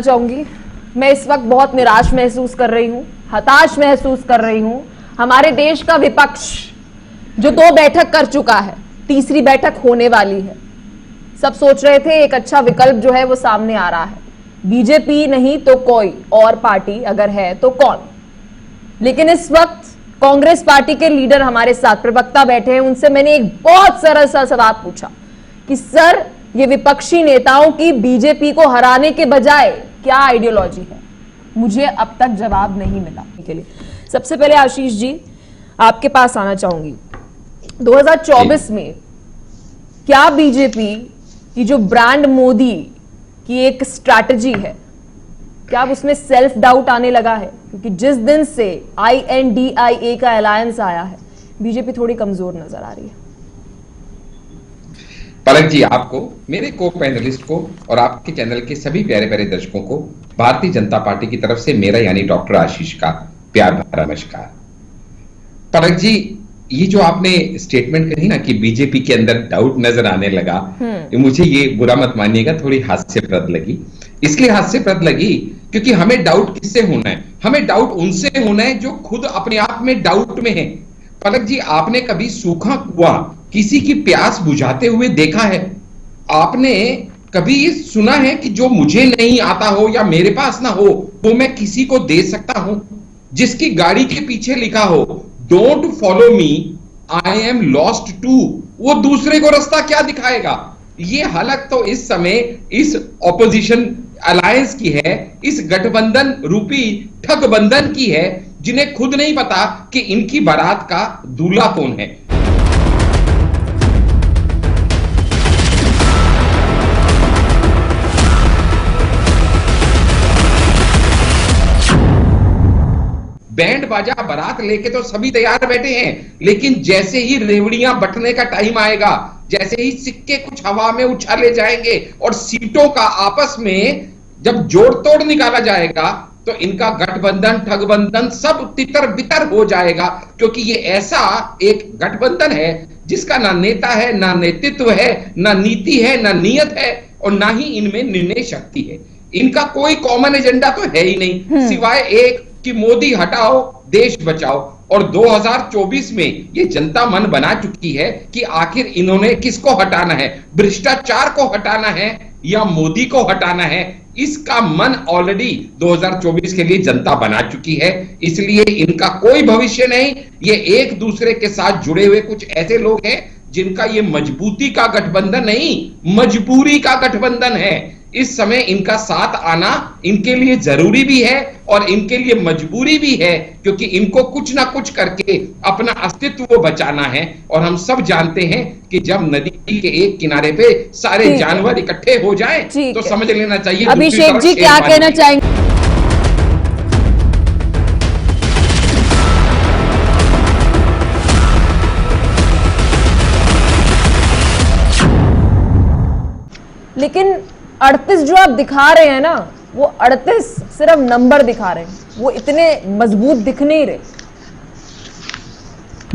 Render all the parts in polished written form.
चाहूंगी, मैं इस वक्त बहुत निराश महसूस कर रही हूं, हताश महसूस कर रही हूं। हमारे देश का विपक्ष जो 2 बैठक कर चुका है, तीसरी बैठक होने वाली है। सब सोच रहे थे एक अच्छा विकल्प जो है वो सामने आ रहा है, बीजेपी नहीं तो कोई और पार्टी अगर है तो कौन। लेकिन इस वक्त कांग्रेस पार्टी के लीडर हमारे साथ प्रवक्ता बैठे हैं, उनसे मैंने एक बहुत सरल सा सवाल पूछा कि सर, ये विपक्षी नेताओं की बीजेपी को हराने के बजाय क्या आइडियोलॉजी है। मुझे अब तक जवाब नहीं मिला। के लिए सबसे पहले आशीष जी आपके पास आना चाहूंगी, 2024 में क्या बीजेपी की जो ब्रांड मोदी की एक स्ट्रैटेजी है, क्या अब उसमें सेल्फ डाउट आने लगा है? क्योंकि जिस दिन से INDIA का अलायंस आया है, बीजेपी थोड़ी कमजोर नजर आ रही है। पलक जी, आपको, मेरे को पैनलिस्ट को और आपके चैनल के सभी प्यारे प्यारे दर्शकों को भारतीय जनता पार्टी की तरफ से मेरा यानी डॉक्टर आशीष का प्यार भरा नमस्कार। पलक जी, ये जो आपने स्टेटमेंट कही ना कि बीजेपी के अंदर डाउट नजर आने लगा, मुझे ये बुरा मत मानिएगा, थोड़ी हास्यप्रद लगी। इसलिए हास्यप्रद लगी क्योंकि हमें डाउट किससे होना है? हमें डाउट उनसे होना है जो खुद अपने आप में डाउट में है। पलक जी, आपने कभी सूखा कुआं किसी की प्यास बुझाते हुए देखा है? आपने कभी ये सुना है कि जो मुझे नहीं आता हो या मेरे पास ना हो वो मैं किसी को दे सकता हूं? जिसकी गाड़ी के पीछे लिखा हो don't follow me, I am lost too, वो दूसरे को रास्ता क्या दिखाएगा? ये हालत तो इस समय इस ऑपोजिशन अलायंस की है, इस गठबंधन रूपी ठगबंधन की है, जिन्हें खुद नहीं पता कि इनकी बारात का दूल्हा कौन है। बैंड बाजा बारात लेके तो सभी तैयार बैठे हैं, लेकिन जैसे ही रेवड़ियां बंटने का टाइम आएगा, जैसे ही सिक्के कुछ हवा में उछाले जाएंगे और सीटों का आपस में जब जोड़ तोड़ निकाला जाएगा, तो इनका गठबंधन ठगबंधन सब तितर बितर हो जाएगा। क्योंकि ये ऐसा एक गठबंधन है जिसका ना नेता है, ना नेतृत्व है, ना नीति है, ना नियत है, और ना ही इनमें निर्णय शक्ति है। इनका कोई कॉमन एजेंडा तो है ही नहीं, सिवाय एक कि मोदी हटाओ देश बचाओ। और 2024 में ये जनता मन बना चुकी है कि आखिर इन्होंने किसको हटाना है, भ्रष्टाचार को हटाना है या मोदी को हटाना है। इसका मन ऑलरेडी 2024 के लिए जनता बना चुकी है। इसलिए इनका कोई भविष्य नहीं। ये एक दूसरे के साथ जुड़े हुए कुछ ऐसे लोग हैं जिनका ये मजबूती का गठबंधन नहीं, मजबूरी का गठबंधन है। इस समय इनका साथ आना इनके लिए जरूरी भी है और इनके लिए मजबूरी भी है, क्योंकि इनको कुछ ना कुछ करके अपना अस्तित्व बचाना है। और हम सब जानते हैं कि जब नदी के एक किनारे पे सारे जानवर इकट्ठे हो जाएं, तो समझ लेना चाहिए। अभिषेक जी क्या कहना चाहेंगे? लेकिन 38 जो आप दिखा रहे हैं ना, वो 38 सिर्फ नंबर दिखा रहे हैं, वो इतने मजबूत दिख नहीं रहे।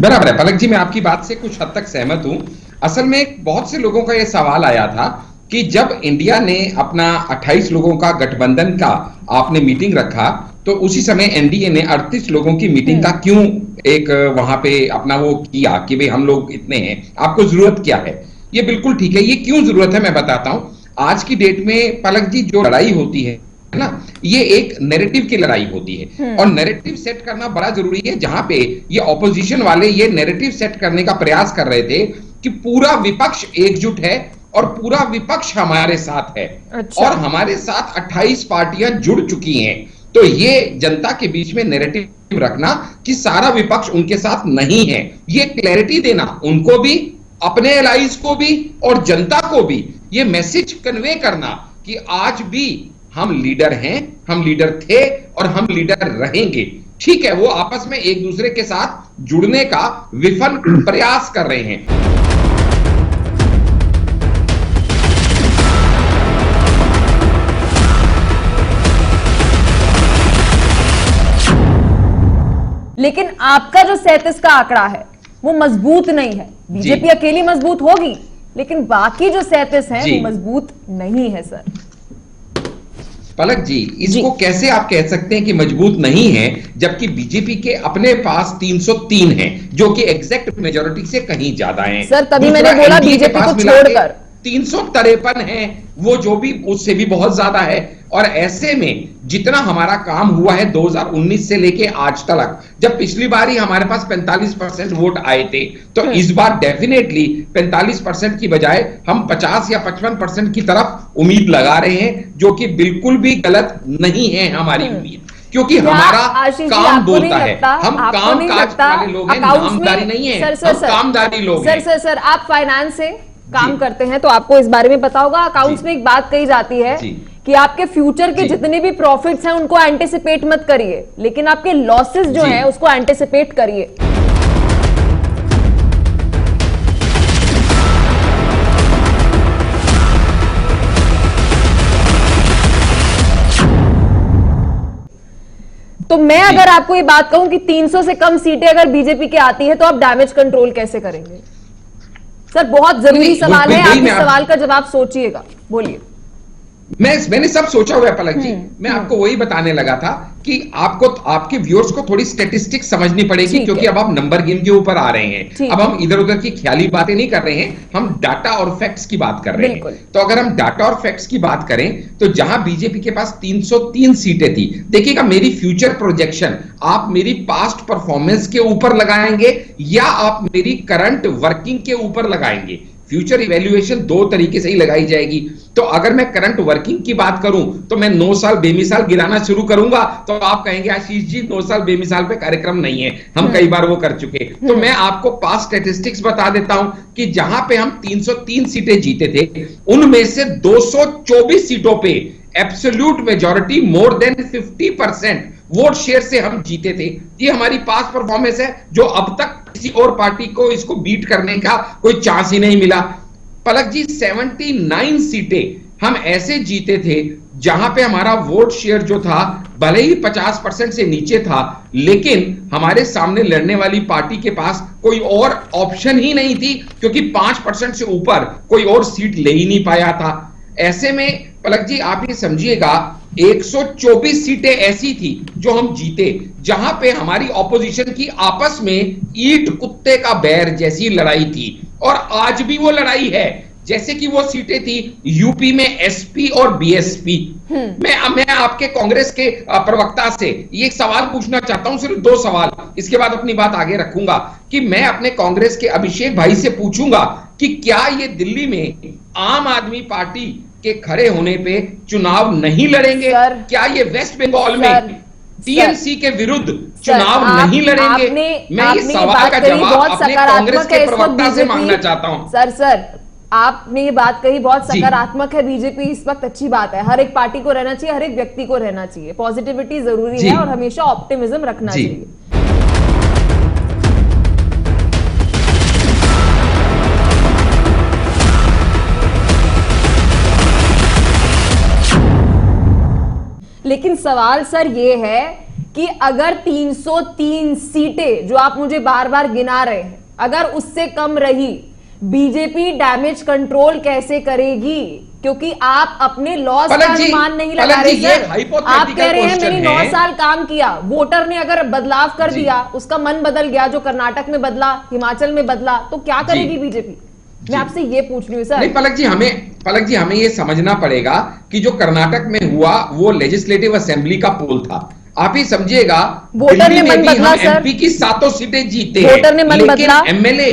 बराबर है पलक जी, मैं आपकी बात से कुछ हद तक सहमत हूं। असल में बहुत से लोगों का यह सवाल आया था कि जब इंडिया ने अपना 28 लोगों का गठबंधन का आपने मीटिंग रखा, तो उसी समय एनडीए ने 38 लोगों की मीटिंग का क्यों एक वहां पे अपना वो किया कि भाई हम लोग इतने हैं, आपको जरूरत क्या है? ये बिल्कुल ठीक है। ये क्यों जरूरत है मैं बताता हूं। आज की डेट में पलक जी जो लड़ाई होती है ना, ये एक नैरेटिव की लड़ाई होती है, और नैरेटिव सेट करना बड़ा जरूरी है। जहां पे ये ऑपोजिशन वाले ये नैरेटिव सेट करने का प्रयास कर रहे थे कि पूरा विपक्ष एकजुट है और पूरा विपक्ष हमारे साथ है। अच्छा। और हमारे साथ 28 पार्टियां जुड़ चुकी हैं। तो ये जनता के बीच में नैरेटिव रखना कि सारा विपक्ष उनके साथ नहीं है, ये क्लैरिटी देना उनको भी, अपने एलाइज को भी और जनता को भी, ये मैसेज कन्वे करना कि आज भी हम लीडर हैं, हम लीडर थे और हम लीडर रहेंगे। ठीक है, वो आपस में एक दूसरे के साथ जुड़ने का विफल प्रयास कर रहे हैं। लेकिन आपका जो 37 का आंकड़ा है वो मजबूत नहीं है। बीजेपी अकेली मजबूत होगी, लेकिन बाकी जो 37 हैं वो मजबूत नहीं है सर। पलक जी, इसको कैसे आप कह सकते हैं कि मजबूत नहीं है, जबकि बीजेपी के अपने पास 303 है, जो कि एग्जैक्ट मेजोरिटी से कहीं ज्यादा है। सर तभी मैंने बोला बीजेपी को छोड़कर 353 है, वो जो भी उससे भी बहुत ज्यादा है। और ऐसे में जितना हमारा काम हुआ है 2019 से लेके आज तक, जब पिछली बार ही हमारे पास 45% वोट आए थे, तो इस बार डेफिनेटली 45% की बजाय हम 50 या 55% की तरफ उम्मीद लगा रहे हैं, जो कि बिल्कुल भी गलत नहीं है हमारी उम्मीद, क्योंकि हमारा काम बोलता है। हम काम काज वाले लोग हैं, नामदारी नहीं है, हम कामदारी लोग हैं। सर आप फाइनेंस से काम करते हैं तो आपको इस बारे में पता होगा। अकाउंट्स में एक बात कही जाती है कि आपके फ्यूचर के जितने भी प्रॉफिट्स हैं उनको एंटिसिपेट मत करिए, लेकिन आपके लॉसेस जो हैं उसको एंटिसिपेट करिए। तो मैं अगर आपको ये बात कहूं कि 300 से कम सीटें अगर बीजेपी की आती है तो आप डैमेज कंट्रोल कैसे करेंगे? सर बहुत जरूरी सवाल है, आप इस सवाल का जवाब सोचिएगा, बोलिए। मैंने सब सोचा हुआ है पलक जी। मैं आपको वही बताने लगा था कि आपको, आपके व्यूअर्स को थोड़ी स्टैटिस्टिक्स समझनी पड़ेगी, क्योंकि अब आप नंबर गेम के ऊपर आ रहे हैं। अब हम इधर उधर की ख्याली बातें नहीं कर रहे हैं, हम डाटा और फैक्ट्स की बात कर रहे हैं। तो अगर हम डाटा और फैक्ट्स की बात करें तो जहां बीजेपी के पास 303 सीटें थी, देखिएगा मेरी फ्यूचर प्रोजेक्शन आप मेरी पास्ट परफॉर्मेंस के ऊपर लगाएंगे या आप मेरी करंट वर्किंग के ऊपर लगाएंगे। फ्यूचर इवैल्यूएशन दो तरीके से ही लगाई जाएगी। तो अगर मैं करंट वर्किंग की बात करूं तो मैं 9 साल बेमिसाल गिराना शुरू करूंगा तो आप कहेंगे आशीष जी 9 साल बेमिसाल पे कार्यक्रम नहीं है, हम कई बार वो कर चुके। तो मैं आपको पास्ट स्टैटिस्टिक्स बता देता हूं कि जहां पे हम 303 सीटें जीते थे, उनमें से 224 सीटों पे absolute majority more than 50% vote share से हम जीते थे। ये हमारी पास्ट परफॉर्मेंस है, जो अब तक किसी और पार्टी को इसको बीट करने का कोई चांस ही नहीं मिला। पलक जी 79 सीटें हम ऐसे जीते थे जहां पे हमारा वोट शेयर जो था भले ही 50% से नीचे था, लेकिन हमारे सामने लड़ने वाली पार्टी के पास कोई और ऑप्शन ही नहीं थी, क्योंकि 5% से ऊपर कोई और सीट ले ही नहीं पाया था। ऐसे में पलक जी आप ये समझिएगा 124 सीटें ऐसी थी जो हम जीते, जहां पे हमारी ऑपोजिशन की आपस में ईंट कुत्ते का बैर जैसी लड़ाई थी, और आज भी वो लड़ाई है। जैसे कि वो सीटें थी यूपी में एसपी और बीएसपी। मैं आपके कांग्रेस के प्रवक्ता से ये एक सवाल पूछना चाहता हूं, सिर्फ 2 सवाल, इसके बाद अपनी बात आगे रखूंगा। कि मैं अपने कांग्रेस के अभिषेक भाई से पूछूंगा कि क्या ये दिल्ली में आम आदमी पार्टी के खड़े होने पे चुनाव नहीं लड़ेंगे? क्या ये वेस्ट बंगाल में टीएमसी के विरुद्ध चुनाव नहीं लड़ेंगे? मैं इस सवाल का जवाब अपने कांग्रेस के प्रवक्ता से मांगना चाहता हूं। सर आपने ये बात कही बहुत सकारात्मक है। बीजेपी इस वक्त अच्छी बात है, हर एक पार्टी को रहना चाहिए, हर एक व्यक्ति को रहना चाहिए, पॉजिटिविटी जरूरी है और हमेशा ऑप्टिमिज्म रखना चाहिए। लेकिन सवाल सर ये है कि अगर 303 सीटें जो आप मुझे बार बार गिना रहे हैं, अगर उससे कम रही, बीजेपी डैमेज कंट्रोल कैसे करेगी? क्योंकि आप अपने लॉस का अनुमान नहीं लगा रहे सर। आप कह रहे हैं मैंने 9 साल काम किया, वोटर ने अगर बदलाव कर दिया, उसका मन बदल गया, जो कर्नाटक में बदला, हिमाचल में बदला, तो क्या करेगी बीजेपी? मैं आपसे ये पूछ रही हूँ सर। नहीं पलक जी हमें ये समझना पड़ेगा कि जो कर्नाटक में हुआ वो लेजिस्लेटिव असेंबली का पोल था। आप ही समझिएगा, वोटर ने मन बदला सर, एमपी की 7 सीटें जीते, वोटर ने मन बदला, एमएलए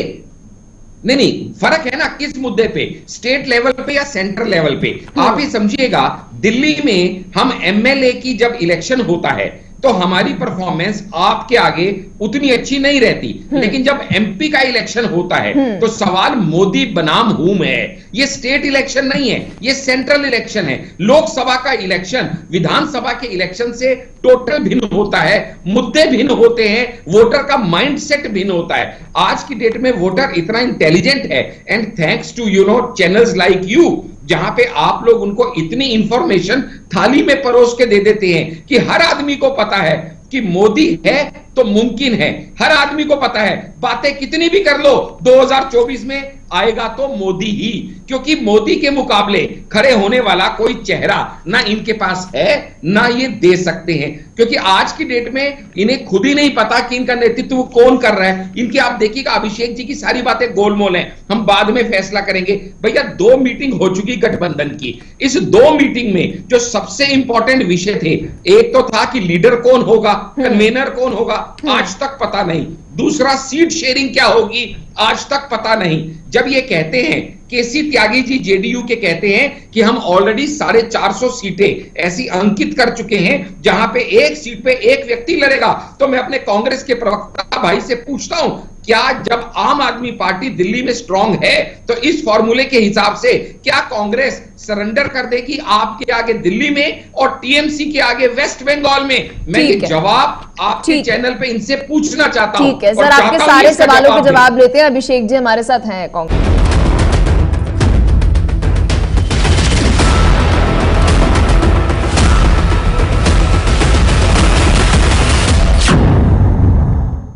नहीं, फर्क है ना किस मुद्दे पे, स्टेट लेवल पे या सेंट्रल लेवल पे। आप ही समझिएगा, दिल्ली में हम एमएलए की जब इलेक्शन होता है तो हमारी परफॉर्मेंस आपके आगे उतनी अच्छी नहीं रहती, लेकिन जब एमपी का इलेक्शन होता है तो सवाल मोदी बनाम हुम है। ये स्टेट इलेक्शन नहीं है, ये सेंट्रल इलेक्शन है। लोकसभा का इलेक्शन विधानसभा के इलेक्शन से टोटल भिन्न होता है, मुद्दे भिन्न होते हैं, वोटर का माइंडसेट भिन्न होता है। आज की डेट में वोटर इतना इंटेलिजेंट है, and thanks to channels like you, जहां पे आप लोग उनको इतनी इंफॉर्मेशन थाली में परोस के दे देते हैं कि हर आदमी को पता है कि मोदी है तो मुमकिन है। हर आदमी को पता है, बातें कितनी भी कर लो, 2024 में आएगा तो मोदी ही, क्योंकि मोदी के मुकाबले खड़े होने वाला कोई चेहरा ना इनके पास है ना ये दे सकते हैं, क्योंकि आज की डेट में इन्हें खुद ही नहीं पता कि इनका नेतृत्व कौन कर रहा है। इनकी आप देखिएगा अभिषेक जी की सारी बातें गोलमोल हैं, हम बाद में फैसला करेंगे। भैया 2 मीटिंग हो चुकी गठबंधन की, इस 2 मीटिंग में जो सबसे इंपॉर्टेंट विषय थे, एक तो था कि लीडर कौन होगा, कन्वेनर कौन होगा, आज तक पता नहीं। दूसरा सीट शेयरिंग क्या होगी, आज तक पता नहीं। जब ये कहते हैं केसी त्यागी जी जेडीयू के कहते हैं कि हम ऑलरेडी 450 सीटें ऐसी अंकित कर चुके हैं जहां पे एक सीट पे एक व्यक्ति लड़ेगा, तो मैं अपने कांग्रेस के प्रवक्ता भाई से पूछता हूं, क्या जब आम आदमी पार्टी दिल्ली में स्ट्रांग है तो इस फॉर्मूले के हिसाब से क्या कांग्रेस सरेंडर कर देगी आपके आगे दिल्ली में और टीएमसी के आगे वेस्ट बंगाल में? मैं ये जवाब आपके चैनल पे इनसे पूछना चाहता हूं। ठीक है सर, आपके सारे सवालों के जवाब लेते हैं। अभिषेक जी हमारे साथ हैं कांग्रेस।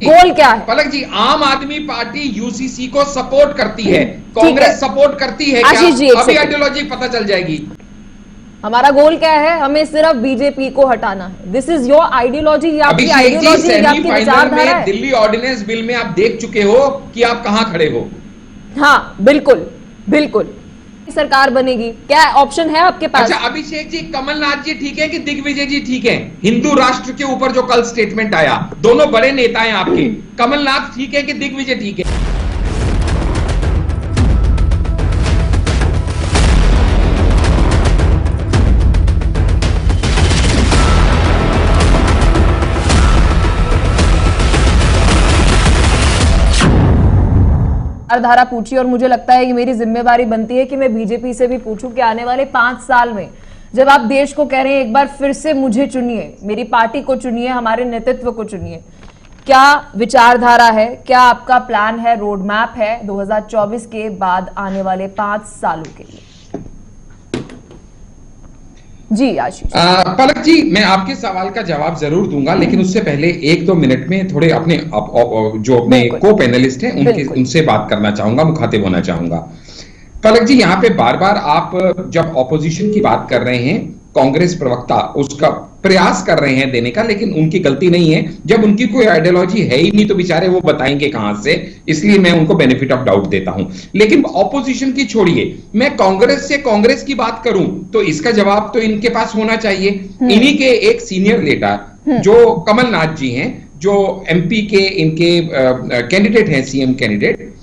गोल क्या है? पलक जी, आम आदमी पार्टी यूसीसी को सपोर्ट करती है, कांग्रेस सपोर्ट करती है क्या? अभी आइडियोलॉजी पता चल जाएगी। हमारा गोल क्या है? हमें सिर्फ बीजेपी को हटाना है। दिस इज योर आइडियोलॉजी, या आपकी आइडियोलॉजी या आपकी विचारधारा है? दिल्ली ऑर्डिनेंस बिल में आप देख चुके हो कि आप कहां खड़े हो। हाँ बिल्कुल बिल्कुल, सरकार बनेगी, क्या ऑप्शन है आपके पास? अच्छा अभिषेक जी, कमलनाथ जी ठीक है कि दिग्विजय जी ठीक है? हिंदू राष्ट्र के ऊपर जो कल स्टेटमेंट आया, दोनों बड़े नेता हैं आपके, कमलनाथ ठीक है कि दिग्विजय ठीक है? धारा पूछी और मुझे लगता है कि मेरी जिम्मेवारी बनती है कि मैं बीजेपी से भी पूछूं कि आने वाले 5 साल में जब आप देश को कह रहे हैं एक बार फिर से मुझे चुनिए, मेरी पार्टी को चुनिए, हमारे नेतृत्व को चुनिए, क्या विचारधारा है, क्या आपका प्लान है, रोड मैप है 2024 के बाद आने वाले 5 सालों के लिए? जी आशीष। पलक जी, मैं आपके सवाल का जवाब जरूर दूंगा, लेकिन उससे पहले 1-2 मिनट में थोड़े अपने जो अपने को पैनलिस्ट हैं उनसे बात करना चाहूंगा, मुखातिब होना चाहूंगा। पलक जी, यहाँ पे बार बार आप जब ऑपोजिशन की बात कर रहे हैं, कांग्रेस प्रवक्ता उसका प्रयास कर रहे हैं देने का, लेकिन उनकी गलती नहीं है। जब उनकी कोई आइडियोलॉजी है ही नहीं तो बेचारे वो बताएंगे कहां से, इसलिए मैं उनको बेनिफिट ऑफ डाउट देता हूं। लेकिन ऑपोजिशन की छोड़िए, मैं कांग्रेस से कांग्रेस की बात करूं तो इसका जवाब तो इनके पास होना चाहिए। इन्हीं के एक सीनियर लीडर जो कमलनाथ जी हैं, जो एमपी के इनके कैंडिडेट हैं, सीएम कैंडिडेट,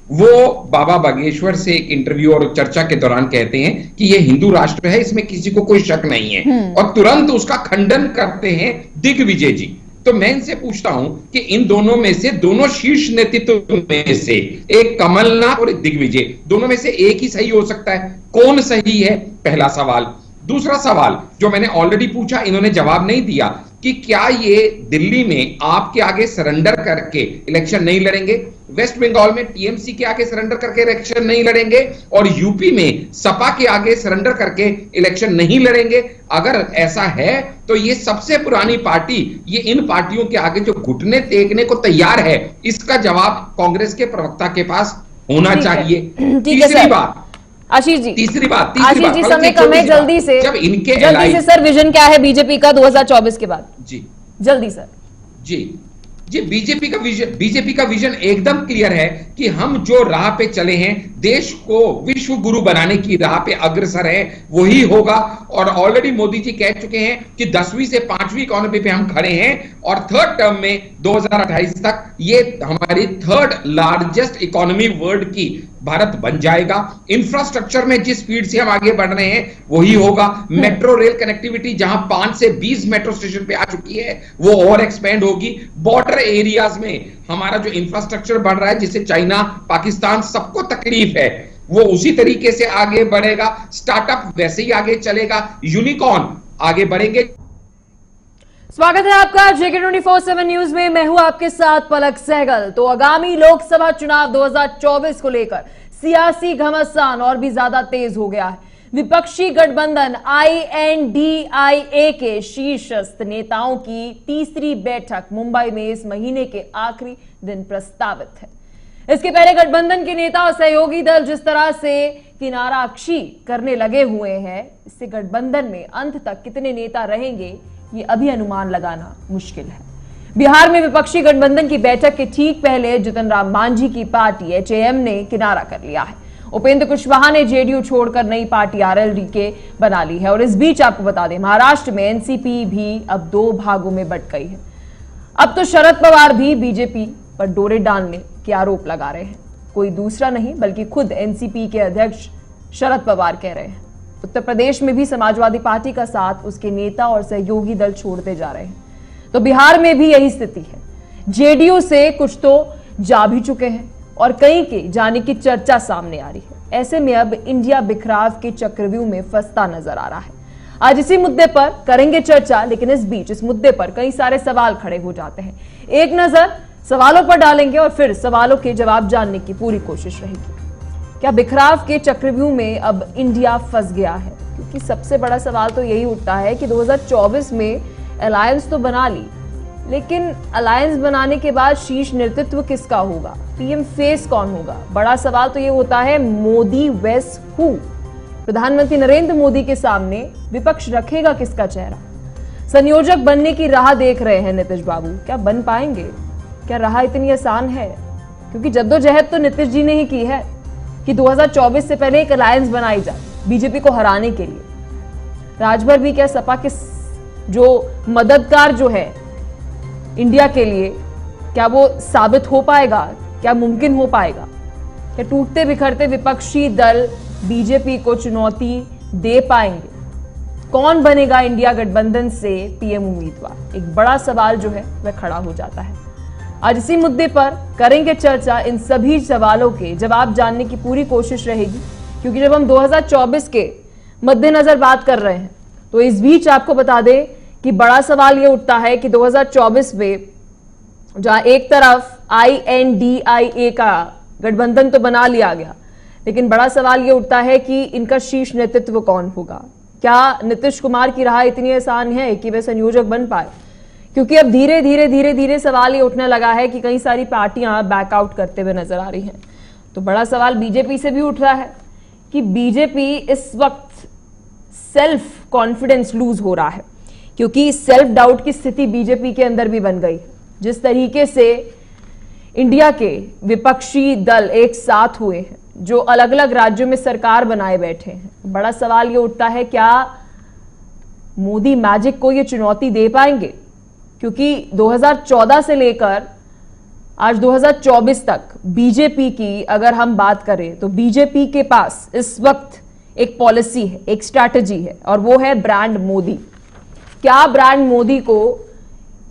वो बाबा बागेश्वर से एक इंटरव्यू और चर्चा के दौरान कहते हैं कि ये हिंदू राष्ट्र है, इसमें किसी को कोई शक नहीं है, और तुरंत उसका खंडन करते हैं दिग्विजय जी। तो मैं इनसे पूछता हूं कि इन दोनों में से, दोनों शीर्ष नेतृत्व में से, एक कमलनाथ और एक दिग्विजय, दोनों में से एक ही सही हो सकता है, कौन सही है? पहला सवाल। दूसरा सवाल जो मैंने ऑलरेडी पूछा, इन्होंने जवाब नहीं दिया कि क्या ये दिल्ली में आपके आगे सरेंडर करके इलेक्शन नहीं लड़ेंगे, वेस्ट बंगाल में टीएमसी के आगे सरेंडर करके इलेक्शन नहीं लड़ेंगे, और यूपी में सपा के आगे सरेंडर करके इलेक्शन नहीं लड़ेंगे? अगर ऐसा है तो ये सबसे पुरानी पार्टी, ये इन पार्टियों के आगे जो घुटने टेकने को तैयार है, इसका जवाब कांग्रेस के प्रवक्ता के पास होना चाहिए। तीसरी बात आशीष जी, तीसरी बात आशीष जी, समय कम है, जल्दी से सर, विजन क्या है बीजेपी का 2024 के बाद? जी जल्दी सर। जी बीजेपी का विजन एकदम क्लियर है कि हम जो राह पे चले हैं, देश को विश्व गुरु बनाने की राह पे अग्रसर है, वही होगा। और ऑलरेडी मोदी जी कह चुके हैं कि 10वीं से 5वीं इकोनॉमी पे हम खड़े हैं, और 3rd टर्म में 2028 तक ये हमारी 3rd लार्जेस्ट इकोनॉमी वर्ल्ड की भारत बन जाएगा। इंफ्रास्ट्रक्चर में जिस स्पीड से हम आगे बढ़ रहे हैं वही होगा। मेट्रो रेल कनेक्टिविटी जहां 5 से 20 मेट्रो स्टेशन पे आ चुकी है, वो और एक्सपेंड होगी। बॉर्डर एरियाज में हमारा जो इंफ्रास्ट्रक्चर बढ़ रहा है, जिससे चाइना, पाकिस्तान सबको तकलीफ है, वो उसी तरीके से आगे बढ़ेगा। स्टार्टअप वैसे ही आगे चलेगा, यूनिकॉर्न आगे बढ़ेंगे। स्वागत है आपका जेके 24/7 न्यूज में। मैं हूं आपके साथ पलक सहगल। तो आगामी लोकसभा चुनाव 2024 को लेकर सियासी घमासान और भी ज्यादा तेज हो गया है। विपक्षी गठबंधन INDIA के शीर्षस्थ नेताओं की तीसरी बैठक मुंबई में इस महीने के आखिरी दिन प्रस्तावित है। इसके पहले गठबंधन के नेता और सहयोगी दल जिस तरह से किनाराक्षी करने लगे हुए हैं, इससे गठबंधन में अंत तक कितने नेता रहेंगे ये अभी अनुमान लगाना मुश्किल है। बिहार में विपक्षी गठबंधन की बैठक के ठीक पहले जितन राम मांझी की पार्टी एचएएम ने किनारा कर लिया है। उपेंद्र कुशवाहा ने जेडीयू छोड़कर नई पार्टी आरएलडी बना ली है। और इस बीच आपको बता दें, महाराष्ट्र में एनसीपी भी अब 2 भागों में बंट गई है। अब तो शरद पवार भी बीजेपी पर डोरे डालने के आरोप लगा रहे हैं। कोई दूसरा नहीं बल्कि खुद एनसीपी के अध्यक्ष शरद पवार कह रहे हैं। उत्तर प्रदेश में भी समाजवादी पार्टी का साथ उसके नेता और सहयोगी दल छोड़ते जा रहे हैं, तो बिहार में भी यही स्थिति है। जेडीयू से कुछ तो जा भी चुके हैं और कई के जाने की चर्चा सामने आ रही है। ऐसे में अब इंडिया बिखराव के चक्रव्यूह में फंसता नजर आ रहा है। आज इसी मुद्दे पर करेंगे चर्चा, लेकिन इस बीच इस मुद्दे पर कई सारे सवाल खड़े हो जाते हैं। एक नजर सवालों पर डालेंगे और फिर सवालों के जवाब जानने की पूरी कोशिश रहेगी। क्या बिखराव के चक्रव्यूह में अब इंडिया फंस गया है? क्योंकि सबसे बड़ा सवाल तो यही उठता है कि 2024 में अलायंस तो बना ली, लेकिन अलायंस बनाने के बाद शीर्ष नेतृत्व किसका होगा? पीएम फेस कौन होगा? बड़ा सवाल तो ये होता है, मोदी वेस हु? प्रधानमंत्री नरेंद्र मोदी के सामने विपक्ष रखेगा किसका चेहरा? संयोजक बनने की राह देख रहे हैं नीतीश बाबू, क्या बन पाएंगे? क्या राह इतनी आसान है? क्योंकि जद्दोजहद तो नीतीश जी ने ही की है कि 2024 से पहले एक अलायंस बनाई जाए बीजेपी को हराने के लिए। राजभर भी क्या सपा के जो मददगार जो है इंडिया के लिए, क्या वो साबित हो पाएगा? क्या मुमकिन हो पाएगा? क्या टूटते बिखरते विपक्षी दल बीजेपी को चुनौती दे पाएंगे? कौन बनेगा इंडिया गठबंधन से पीएम उम्मीदवार? एक बड़ा सवाल जो है वह खड़ा हो जाता है। आज इसी मुद्दे पर करेंगे चर्चा। इन सभी सवालों के जवाब जानने की पूरी कोशिश रहेगी, क्योंकि जब हम 2024 के मद्देनजर बात कर रहे हैं तो इस बीच आपको बता दें कि बड़ा सवाल यह उठता है कि 2024 में जहां एक तरफ INDIA का गठबंधन तो बना लिया गया, लेकिन बड़ा सवाल यह उठता है कि इनका शीर्ष नेतृत्व कौन होगा? क्या नीतीश कुमार की राह इतनी आसान है कि वे संयोजक बन पाए? क्योंकि अब धीरे धीरे सवाल ये उठने लगा है कि कई सारी पार्टियां बैकआउट करते हुए नजर आ रही हैं। तो बड़ा सवाल बीजेपी से भी उठ रहा है कि बीजेपी इस वक्त सेल्फ कॉन्फिडेंस लूज हो रहा है, क्योंकि सेल्फ डाउट की स्थिति बीजेपी के अंदर भी बन गई। जिस तरीके से इंडिया के विपक्षी दल एक साथ हुए हैं, जो अलग अलग राज्यों में सरकार बनाए बैठे हैं, बड़ा सवाल ये उठता है क्या मोदी मैजिक को ये चुनौती दे पाएंगे? क्योंकि 2014 से लेकर आज 2024 तक बीजेपी की अगर हम बात करें तो बीजेपी के पास इस वक्त एक पॉलिसी है, एक स्ट्रैटेजी है, और वो है ब्रांड मोदी। क्या ब्रांड मोदी को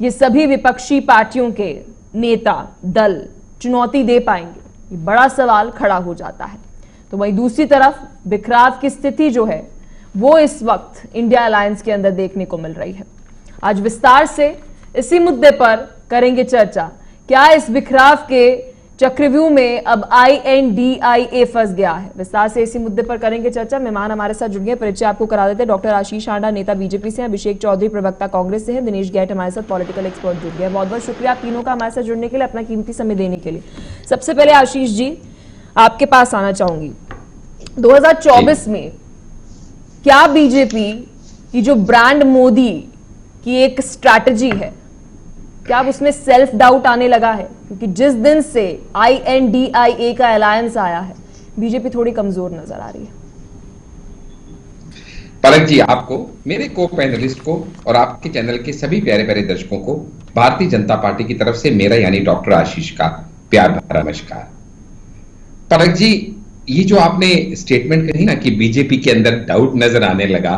ये सभी विपक्षी पार्टियों के नेता दल चुनौती दे पाएंगे? ये बड़ा सवाल खड़ा हो जाता है। तो वहीं दूसरी तरफ बिखराव की स्थिति जो है वो इस वक्त इंडिया अलायंस के अंदर देखने को मिल रही है। आज विस्तार से इसी मुद्दे पर करेंगे चर्चा। क्या इस बिखराव के चक्रव्यूह में अब INDIA फंस गया है? विस्तार से इसी मुद्दे पर करेंगे चर्चा। मेहमान हमारे साथ जुड़ गए, परिचय आपको करा देते हैं। डॉक्टर आशीष आंडा, नेता बीजेपी से हैं। अभिषेक चौधरी, प्रवक्ता कांग्रेस से हैं। दिनेश गैट हमारे साथ पॉलिटिकल एक्सपर्ट जुड़ गए। बहुत बहुत शुक्रिया आप तीनों का हमारे साथ जुड़ने के लिए, अपना कीमती समय देने के लिए। सबसे पहले आशीष जी आपके पास आना चाहूंगी, 2024 में क्या बीजेपी की जो ब्रांड मोदी की एक स्ट्रैटेजी है, क्या अब उसमें सेल्फ डाउट आने लगा है? क्योंकि जिस दिन से INDIA का अलायंस आया है बीजेपी थोड़ी कमजोर नजर आ रही है। पलक जी, आपको, मेरे को पैनलिस्ट को और आपके चैनल के सभी प्यारे प्यारे दर्शकों को भारतीय जनता पार्टी की तरफ से मेरा यानी डॉक्टर आशीष का प्यार भरा नमस्कार। पलक जी, ये जो आपने स्टेटमेंट कही ना कि बीजेपी के अंदर डाउट नजर आने लगा,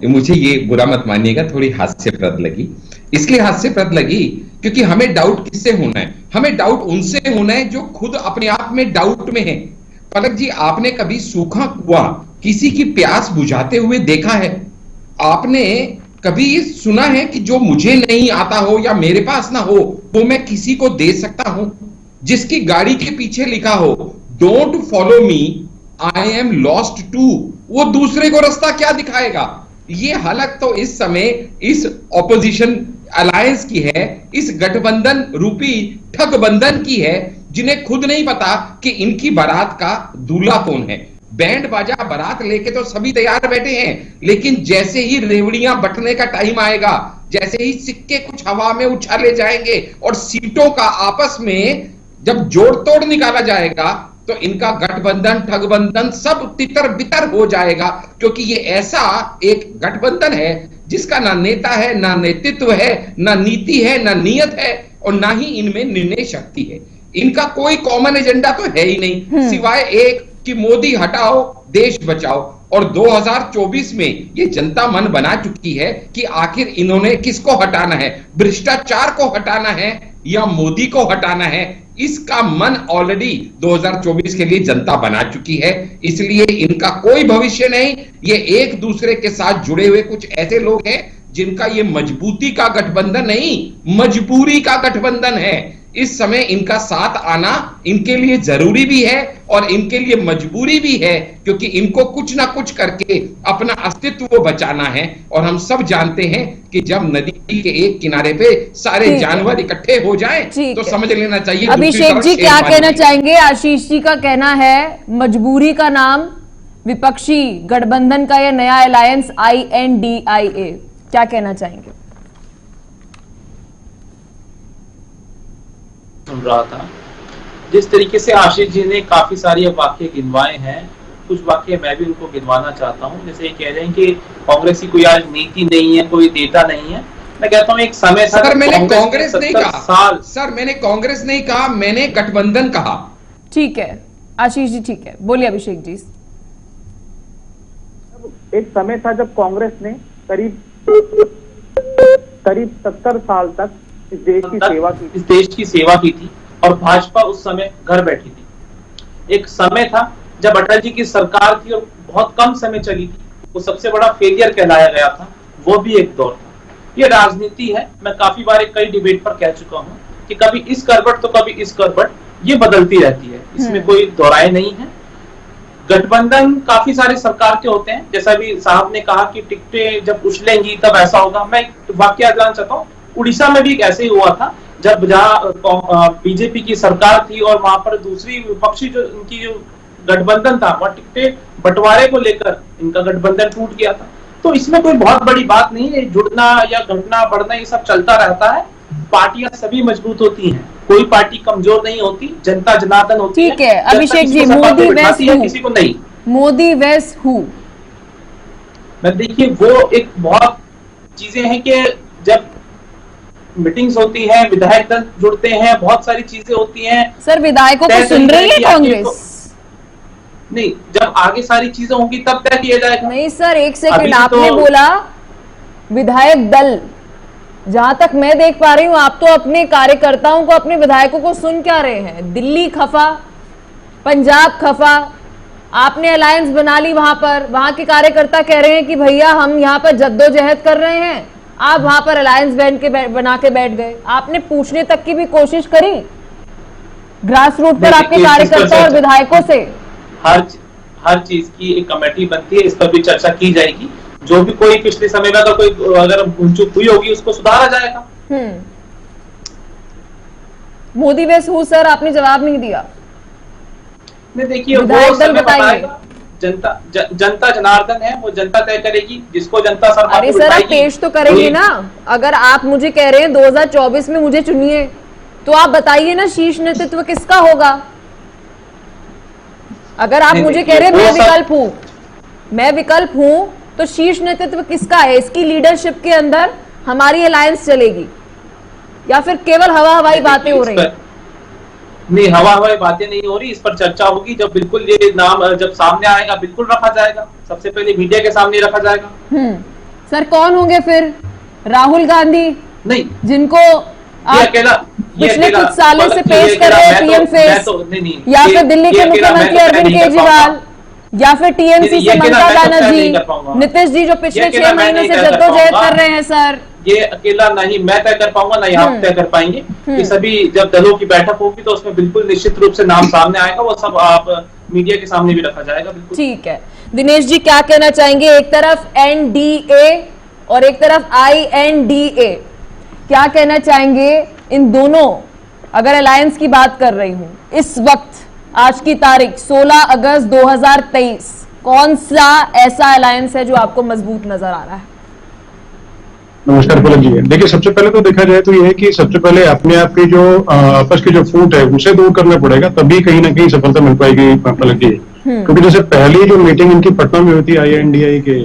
मुझे ये बुरा मत मानिएगा, थोड़ी हास्यप्रद लगी। इसलिए हास्यप्रद लगी क्योंकि हमें डाउट किससे होना है? हमें डाउट उनसे होना है जो खुद अपने आप में डाउट में है। पलक जी, आपने कभी सूखा कुआं किसी की प्यास बुझाते हुए देखा है? आपने कभी सुना है कि जो मुझे नहीं आता हो या मेरे पास ना हो वो मैं किसी को दे सकता हूं? जिसकी गाड़ी के पीछे लिखा हो don't follow me, I am lost too, वो दूसरे को रास्ता क्या दिखाएगा? ये हालत तो इस समय इस ऑपोजिशन अलायंस की है, इस गठबंधन रूपी ठगबंधन की है, जिन्हें खुद नहीं पता कि इनकी बारात का दूल्हा कौन है। बैंड बाजा बारात लेके तो सभी तैयार बैठे हैं, लेकिन जैसे ही रेवड़ियां बंटने का टाइम आएगा, जैसे ही सिक्के कुछ हवा में उछाले जाएंगे और सीटों का आपस में जब जोड़ तोड़ निकाला जाएगा, तो इनका गठबंधन ठगबंधन सब तितर बितर हो जाएगा। क्योंकि ये ऐसा एक गठबंधन है जिसका ना नेता है, ना नेतृत्व है, ना नीति है, ना नियत है, और ना ही इनमें निर्णय शक्ति है। इनका कोई कॉमन एजेंडा तो है ही नहीं, सिवाय एक कि मोदी हटाओ देश बचाओ। और 2024 में ये जनता मन बना चुकी है कि आखिर इन्होंने किसको हटाना है, भ्रष्टाचार को हटाना है या मोदी को हटाना है। इसका मन ऑलरेडी 2024 के लिए जनता बना चुकी है। इसलिए इनका कोई भविष्य नहीं। ये एक दूसरे के साथ जुड़े हुए कुछ ऐसे लोग हैं जिनका ये मजबूती का गठबंधन नहीं, मजबूरी का गठबंधन है। इस समय इनका साथ आना इनके लिए जरूरी भी है और इनके लिए मजबूरी भी है, क्योंकि इनको कुछ ना कुछ करके अपना अस्तित्व बचाना है। और हम सब जानते हैं कि जब नदी के एक किनारे पे सारे जानवर इकट्ठे हो जाएं, तो समझ लेना चाहिए। अभिषेक जी क्या कहना चाहेंगे? आशीष जी का कहना है मजबूरी का नाम विपक्षी गठबंधन का यह नया अलायंस INDIA, क्या कहना चाहेंगे? सुन रहा था जिस तरीके से आशीष जी ने काफी सारी वाक्य गिनवाए हैं, कुछ वाक्य मैं भी उनको गिनवाना चाहता हूं। जैसे ये कह रहे हैं कि कांग्रेस की कोई आज नीति नहीं है, कोई नेता नहीं है। मैं कहता हूं एक समय था, सर मैंने कांग्रेस नहीं कहा, सर मैंने कांग्रेस नहीं कहा, मैंने गठबंधन कहा। ठीक है आशीष जी, ठीक है, बोलिए अभिषेक जी। एक समय था जब कांग्रेस ने करीब 70 साल तक इस देश की सेवा की थी और भाजपा उस समय घर बैठी थी। एक समय था जब अटल जी की सरकार थी और बहुत कम समय चली थी, वो सबसे बड़ा फेलियर कहलाया गया था। वो भी एक दौर था। ये राजनीति है। मैं काफी बार कई डिबेट पर कह चुका हूं कि कभी इस करबट तो कभी इस करबट, ये बदलती रहती है, इसमें कोई दोहराए नहीं है। गठबंधन काफी सारे सरकार के होते हैं, जैसा भी साहब ने कहा कि टिकटें जब उछलेंगी तब ऐसा होगा। मैं एक वाक्य याद दिलाना चाहता हूँ, उड़ीसा में भी ऐसे ही हुआ था जब जहाँ बीजेपी की सरकार थी और वहां पर दूसरी विपक्षी जो इनकी जो गठबंधन था, वहां टिकटें बंटवारे को लेकर इनका गठबंधन टूट गया था। तो इसमें कोई बहुत बड़ी बात नहीं है, जुड़ना या घटना बढ़ना ये सब चलता रहता है। पार्टियां सभी मजबूत होती हैं, कोई पार्टी कमजोर नहीं होती, जनता जनार्दन होती है। ठीक है अभिषेक जी, मोदी वेस किसी को नहीं, मोदी वेस हु, मैं देखिए वो एक बहुत चीजें हैं कि जब मीटिंग्स होती हैं, विधायक दल जुड़ते हैं, बहुत सारी चीजें होती हैं। सर विधायकों को सुन रही है कांग्रेस? नहीं, जब आगे सारी चीजें होंगी तब तय किया जाएगा। नहीं सर, एक सेकंड, आपने बोला विधायक दल। जहां तक मैं देख पा रही हूं, आप तो अपने कार्यकर्ताओं को, अपने विधायकों को सुन क्या रहे हैं? दिल्ली खफा, पंजाब खफा, आपने अलायंस बना ली वहां पर, वहां के कार्यकर्ता कह रहे हैं कि भैया हम यहाँ पर जद्दोजहद कर रहे हैं, आप वहां पर अलायंस बना के बैठ गए। आपने पूछने तक की भी कोशिश करी ग्रास रूट पर आपके कार्यकर्ता और विधायकों से? हर चीज की एक कमेटी बनती है, इस पर भी चर्चा की जाएगी। जो भी कोई पिछले समय में अगर कोई अगर भूल-चूक हुई होगी उसको सुधारा जाएगा। मोदी वेस हूँ सर, आपने जवाब नहीं दिया। नहीं देखिए, वो समय बताएगा, जनता जनार्दन है, वो जनता तय करेगी जिसको जनता सरकार। अरे सर आप पेश तो करेंगे ना। अगर आप मुझे कह रहे हैं 2024 में मुझे चुनिए, तो आप बताइए ना शीर्ष नेतृत्व किसका होगा। अगर आप मुझे कह रहे हैं मैं विकल्प हूं, तो शीर्ष नेतृत्व किसका है? इसकी लीडरशिप के अंदर हमारी अलायंस चलेगी या फिर केवल हवाई बातें हो रही है? नहीं, हवाई बातें नहीं हो रही, इस पर चर्चा होगी। जब बिल्कुल ये नाम जब सामने आएगा बिल्कुल रखा जाएगा, सबसे पहले मीडिया के सामने रखा जाएगा। सर कौन होंगे फिर? राहुल गांधी? नहीं, जिनको पिछले कुछ सालों से पेश कर रहे हैं पीएम फेस, या फिर दिल्ली के मुख्यमंत्री अरविंद केजरीवाल, या फिर टीएमसी से ममता बनर्जी, नीतीश जी जो पिछले 6 महीने से जद्दोजहद कर रहे हैं। सर ये अकेला नहीं मैं तय कर पाऊंगा, ना ही आप तय कर पाएंगे। कि सभी जब दलों की बैठक होगी तो उसमें बिल्कुल निश्चित रूप से नाम सामने आएगा, वो सब आप मीडिया के सामने भी रखा जाएगा। बिल्कुल ठीक है। दिनेश जी क्या कहना चाहेंगे? एक तरफ NDA और एक तरफ INDA, क्या कहना चाहेंगे इन दोनों अगर अलायंस की बात कर रही हूं, इस वक्त आज की तारीख 16 अगस्त 2023, कौन सा ऐसा अलायंस है जो आपको मजबूत नजर आ रहा है? नमस्कार पलक जी। देखिए, सबसे पहले तो देखा जाए तो ये है कि सबसे पहले अपने आप की जो आपस की जो फूट है उसे दूर करना पड़ेगा, तभी कहीं ना कहीं सफलता मिल पाएगी पलक जी। क्योंकि जैसे पहली जो मीटिंग इनकी पटना में हुई थी INDI के,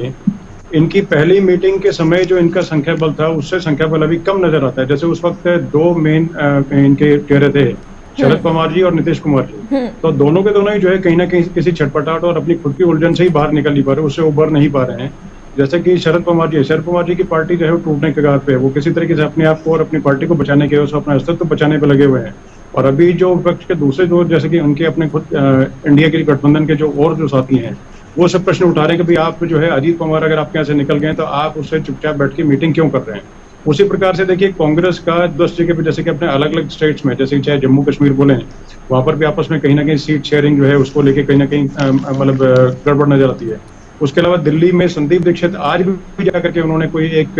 इनकी पहली मीटिंग के समय जो इनका संख्या बल था उससे संख्या बल अभी कम नजर आता है। जैसे उस वक्त दो मेन इनके चेहरे थे, शरद पवार जी और नीतीश कुमार जी। तो दोनों के दोनों ही जो है कहीं ना कहीं किसी छटपटाहट और अपनी खुद की उलझन से ही बाहर निकल नहीं पा रहे, उससे उभर नहीं पा रहे हैं। जैसे कि शरद पवार जी की पार्टी जो है वो टूटने के कगार पे है। वो किसी तरीके से अपने आप को और अपनी पार्टी को बचाने के, उसको अपना अस्तित्व बचाने पे लगे हुए हैं। और अभी जो विपक्ष के दूसरे दो, जैसे कि उनके अपने खुद इंडिया के गठबंधन के जो और जो साथी हैं, वो सब प्रश्न उठा रहे हैं कि भाई आप जो है अजीत पवार अगर आपके यहाँ से निकल गए तो आप उससे चुपचाप बैठ के मीटिंग क्यों कर रहे हैं। उसी प्रकार से देखिए कांग्रेस का 10 जगह पे, जैसे कि अपने अलग अलग स्टेट्स में, जैसे चाहे जम्मू कश्मीर बोले, वहां पर भी आपस में कहीं ना कहीं सीट शेयरिंग जो है उसको लेके कहीं ना कहीं मतलब गड़बड़ नजर आती है। उसके अलावा दिल्ली में संदीप दीक्षित आज भी जाकर के उन्होंने कोई एक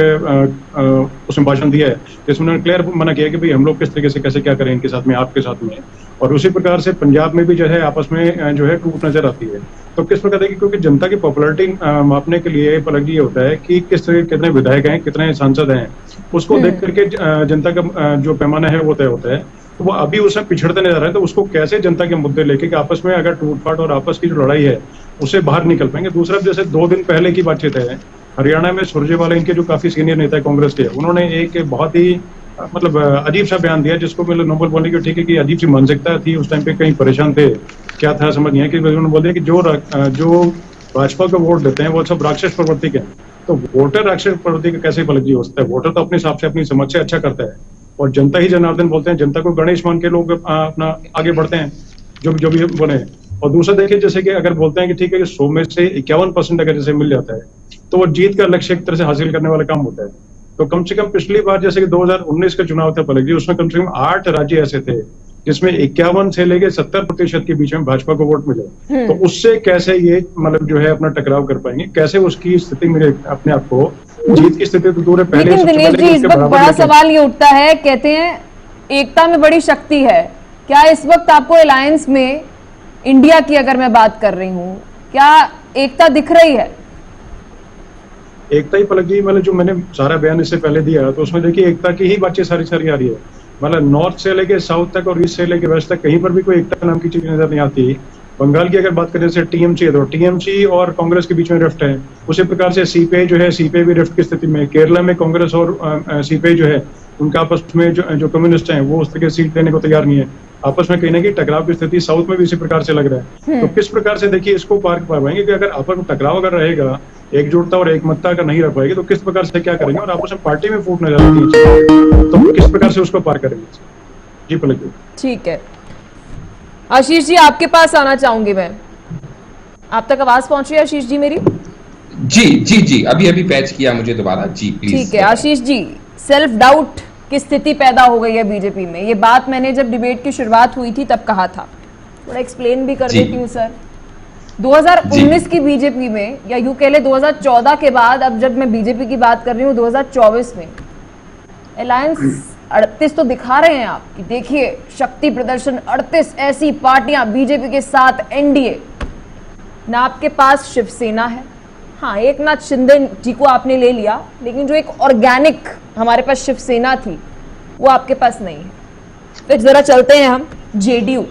उसमें भाषण दिया है जिसमें उन्होंने क्लियर मना किया कि भाई हम लोग किस तरीके से कैसे क्या करें इनके साथ में, आपके साथ में। और उसी प्रकार से पंजाब में भी जो है आपस में जो है टूट नजर आती है। तो किस प्रकार देखिए, क्योंकि जनता की पॉपुलैरिटी मापने के लिए पलक जी ये होता है कि किस तरह कितने विधायक हैं, कितने सांसद हैं, उसको देख करके जनता का जो पैमाना है वो तय होता है। तो वो अभी उसमें पिछड़ते नजर आ रहे हैं। तो उसको कैसे जनता के मुद्दे लेके कि आपस में अगर टूटफाट और आपस की जो लड़ाई है उससे बाहर निकल पाएंगे। दूसरा, जैसे 2 दिन पहले की बातचीत है, हरियाणा में सुरजेवाला इनके जो काफी सीनियर नेता है कांग्रेस के, उन्होंने एक बहुत ही मतलब अजीब सा बयान दिया जिसको मतलब नोबल बोलने की ठीक है कि अजीब सी मानसिकता थी। उस टाइम पे कहीं परेशान थे, क्या था समझ नहीं है कि उन्होंने बोल दिया कि जो भाजपा को वोट देते हैं वो सब राक्षस प्रवृत्ति के हैं। तो वोटर राक्षस प्रवृत्ति का कैसे पलक जी हो सकता है? वोटर तो अपने हिसाब से अपनी समझ से अच्छा करता है, और जनता ही जनार्दन बोलते हैं। जनता को गणेश मान के लोग अपना आगे बढ़ते हैं, जो भी बने। और दूसरा देखिए, जैसे कि अगर बोलते हैं कि ठीक है कि 100 में से 51% अगर जैसे मिल जाता है तो वो जीत का लक्ष्य एक तरह से हासिल करने वाला काम होता है। तो कम से कम पिछली बार जैसे कि 2019 का चुनाव था पलक जी, उसमें कम से कम 8 राज्य ऐसे थे जिसमें 51 से लेके 70% के बीच में भाजपा को वोट मिले। तो उससे कैसे ये मतलब जो है अपना टकराव कर पाएंगे, कैसे उसकी स्थिति में अपने आप को, जीत की स्थिति तो दूर है, पहले दिनेश जी इस वक्त बड़ा सवाल ये उठता है, कहते हैं एकता में बड़ी शक्ति है। क्या इस वक्त आपको अलायंस में इंडिया की अगर मैं बात कर रही हूँ, क्या एकता दिख रही है? एकता ही पलक जी, मतलब जो मैंने सारा बयान इससे पहले दिया तो उसमें देखिए एकता की ही बातें सारी आ रही है। मतलब नॉर्थ से लेके साउथ तक और ईस्ट से लेके वेस्ट तक कहीं पर भी कोई एकता नाम की चीज नजर नहीं आती। बंगाल की अगर बात करें जैसे TMC है तो TMC और कांग्रेस के बीच में रिफ्ट है। उसी प्रकार से CPI जो है, CPI भी रिफ्ट की स्थिति में। केरला में कांग्रेस और CPI जो है उनका आपस में जो कम्युनिस्ट हैं वो उस तरह सीट देने को तैयार नहीं है। आपस में कहीं ना कहीं टकराव की स्थिति साउथ में भी इसी प्रकार से लग रहा है। तो किस प्रकार से देखिए इसको पार कर पाएंगे कि अगर आपस में टकराव अगर रहेगा, एकजुटता और एकमतता अगर नहीं रह पाएगी तो किस प्रकार से क्या करेंगे, और आपस में पार्टी में फूट नजर आती है तो किस प्रकार से उसको पार करेंगे। जी पलक जी। ठीक है, आशीष जी आपके पास आना चाहूंगी मैं। आप तक आवाज पहुंच रही है आशीष जी मेरी? जी अभी पैच किया मुझे दोबारा। जी प्लीज। ठीक है आशीष जी, सेल्फ डाउट की स्थिति पैदा हो गई है बीजेपी में। ये बात मैंने जब डिबेट की शुरुआत हुई थी तब कहा था, थोड़ा एक्सप्लेन भी कर देती हूँ सर। 2019 की बीजेपी में, या यूं कह ले 2014 के बाद, अब जब मैं बीजेपी की बात कर रही हूँ 2024 में, अलायंस 38 तो दिखा रहे हैं आप कि देखिए शक्ति प्रदर्शन, 38 ऐसी पार्टियां बीजेपी के साथ एनडीए। ना आपके पास शिवसेना है, हाँ एकनाथ शिंदे जी को आपने ले लिया, लेकिन जो एक ऑर्गेनिक हमारे पास शिवसेना थी वो आपके पास नहीं है। फिर जरा चलते हैं हम जेडीयू,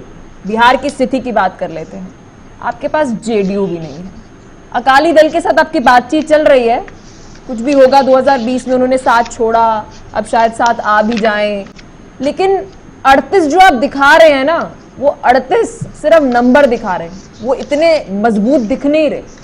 बिहार की स्थिति की बात कर लेते हैं। आपके पास जेडीयू भी नहीं है। अकाली दल के साथ आपकी बातचीत चल रही है, कुछ भी होगा, 2020 में उन्होंने साथ छोड़ा, अब शायद साथ आ भी जाएं, लेकिन 38 जो आप दिखा रहे हैं ना, वो 38 सिर्फ नंबर दिखा रहे हैं, वो इतने मजबूत दिख नहीं रहे।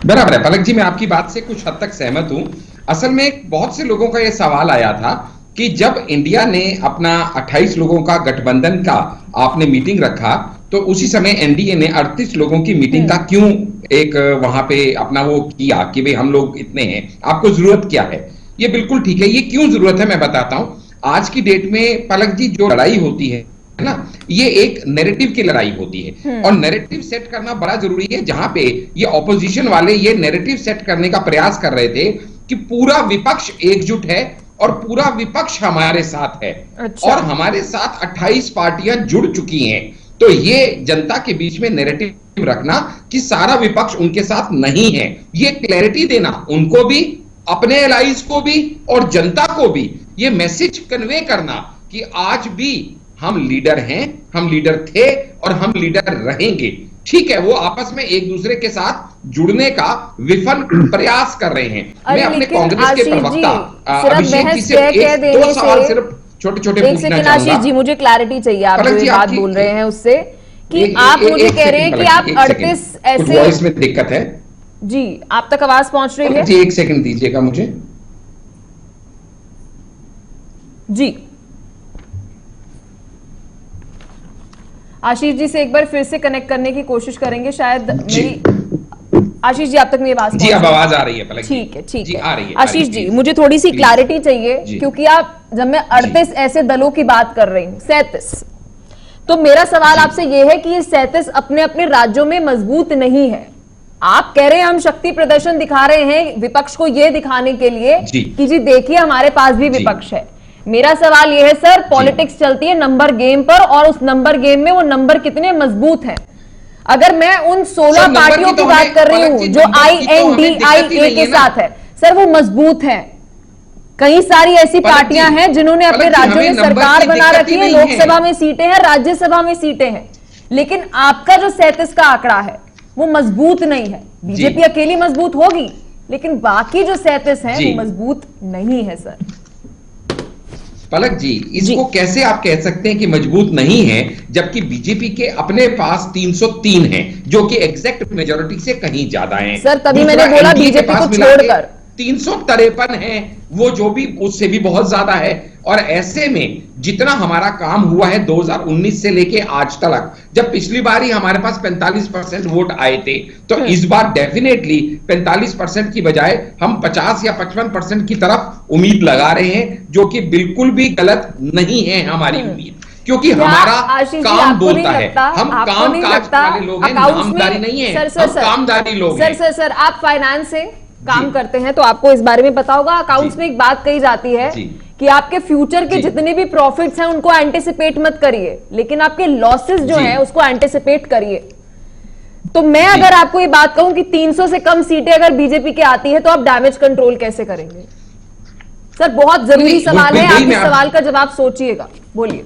बराबर है पलक जी, मैं आपकी बात से कुछ हद तक सहमत हूं। असल में बहुत से लोगों का यह सवाल आया था कि जब इंडिया ने अपना 28 लोगों का गठबंधन का आपने मीटिंग रखा तो उसी समय एनडीए ने 38 लोगों की मीटिंग का क्यों एक वहां पे अपना वो किया कि भाई हम लोग इतने हैं, आपको जरूरत क्या है। ये बिल्कुल ठीक है, ये क्यों जरूरत है मैं बताता हूं। आज की डेट में पलक जी जो लड़ाई होती है ना, ये एक नैरेटिव की लड़ाई होती है और नैरेटिव सेट करना बड़ा जरूरी है। जहां पे ये ऑपोजिशन वाले ये नैरेटिव सेट करने का प्रयास कर रहे थे कि पूरा विपक्ष एकजुट है और पूरा विपक्ष हमारे साथ है। अच्छा। और हमारे साथ 28 पार्टियां जुड़ चुकी हैं। तो ये जनता के बीच में नैरेटिव रखना कि सारा विपक्ष उनके साथ नहीं है, ये क्लैरिटी देना उनको भी, अपने एलाइज को भी और जनता को भी, ये मैसेज कन्वे करना कि आज भी हम लीडर हैं, हम लीडर थे और हम लीडर रहेंगे। ठीक है, वो आपस में एक दूसरे के साथ जुड़ने का विफल प्रयास कर रहे हैं। मैं अपने कांग्रेस के प्रवक्ता अभिषेक जी से दो सवाल सिर्फ छोटे-छोटे पूछना चाहूंगा। आशीष जी, मुझे क्लैरिटी चाहिए, आप जो बात बोल रहे हैं उससे, कि आप मुझे कह रहे हैं कि आप 38 ऐसे, वॉइस में दिक्कत है जी, आप तक आवाज पहुंच रही है जी, एक सेकंड दीजिएगा मुझे जी। आशीष जी से एक बार फिर से कनेक्ट करने की कोशिश करेंगे, शायद मेरी आशीष जी आप तक मेरी आवाज जी, अब आवाज आ रही है पलक? ठीक है, ठीक जी, है आ रही है। आशीष जी, मुझे थोड़ी सी क्लैरिटी चाहिए, क्योंकि आप, जब मैं 38 ऐसे दलों की बात कर रही हूँ, 37, तो मेरा सवाल आपसे यह है कि ये 37 अपने अपने राज्यों में मजबूत नहीं है। आप कह रहे हैं हम शक्ति प्रदर्शन दिखा रहे हैं विपक्ष को यह दिखाने के लिए कि जी देखिए हमारे पास भी विपक्ष है। मेरा सवाल यह है सर, पॉलिटिक्स चलती है नंबर गेम पर, और उस नंबर गेम में वो नंबर कितने मजबूत हैं। अगर मैं उन 16 पार्टियों की बात कर रही हूं जो INDIA के साथ है, सर वो मजबूत है। कई सारी ऐसी पार्टियां हैं जिन्होंने अपने राज्यों में सरकार बना रखी है, लोकसभा में सीटें हैं, राज्यसभा में सीटें हैं, लेकिन आपका जो 37 का आंकड़ा है वो मजबूत नहीं है। बीजेपी अकेली मजबूत होगी, लेकिन बाकी जो 37 हैं वो मजबूत नहीं है सर। पलक जी, इसको कैसे आप कह सकते हैं कि मजबूत नहीं है, जबकि बीजेपी के अपने पास 303 हैं, जो कि एग्जैक्ट मेजॉरिटी से कहीं ज्यादा हैं। सर तभी मैंने बोला बीजेपी को छोड़कर 353 हैं, वो जो भी उससे भी बहुत ज्यादा है। और ऐसे में जितना हमारा काम हुआ है 2019 से लेके आज तक, जब पिछली बार ही हमारे पास 45% वोट आए थे, तो इस बार डेफिनेटली 45% की बजाय हम 50 या 55% की तरफ उम्मीद लगा रहे हैं, जो कि बिल्कुल भी गलत नहीं है हमारी उम्मीद, क्योंकि हमारा काम बोलता है। हम काम काज वाले लोग हैं, नामदारी नहीं है, हम कामदारी लोग हैं। सर आप फाइनेंस से काम करते हैं तो आपको इस बारे में पता होगा। अकाउंट्स में एक बात कही जाती है कि आपके फ्यूचर के जितने भी प्रॉफिट्स हैं उनको एंटिसिपेट मत करिए, लेकिन आपके लॉसेस जो हैं उसको एंटिसिपेट करिए। तो मैं अगर आपको ये बात कहूं कि 300 से कम सीटें अगर बीजेपी की आती है तो आप डैमेज कंट्रोल कैसे करेंगे? सर बहुत जरूरी सवाल है, आप इस सवाल का जवाब सोचिएगा, बोलिए।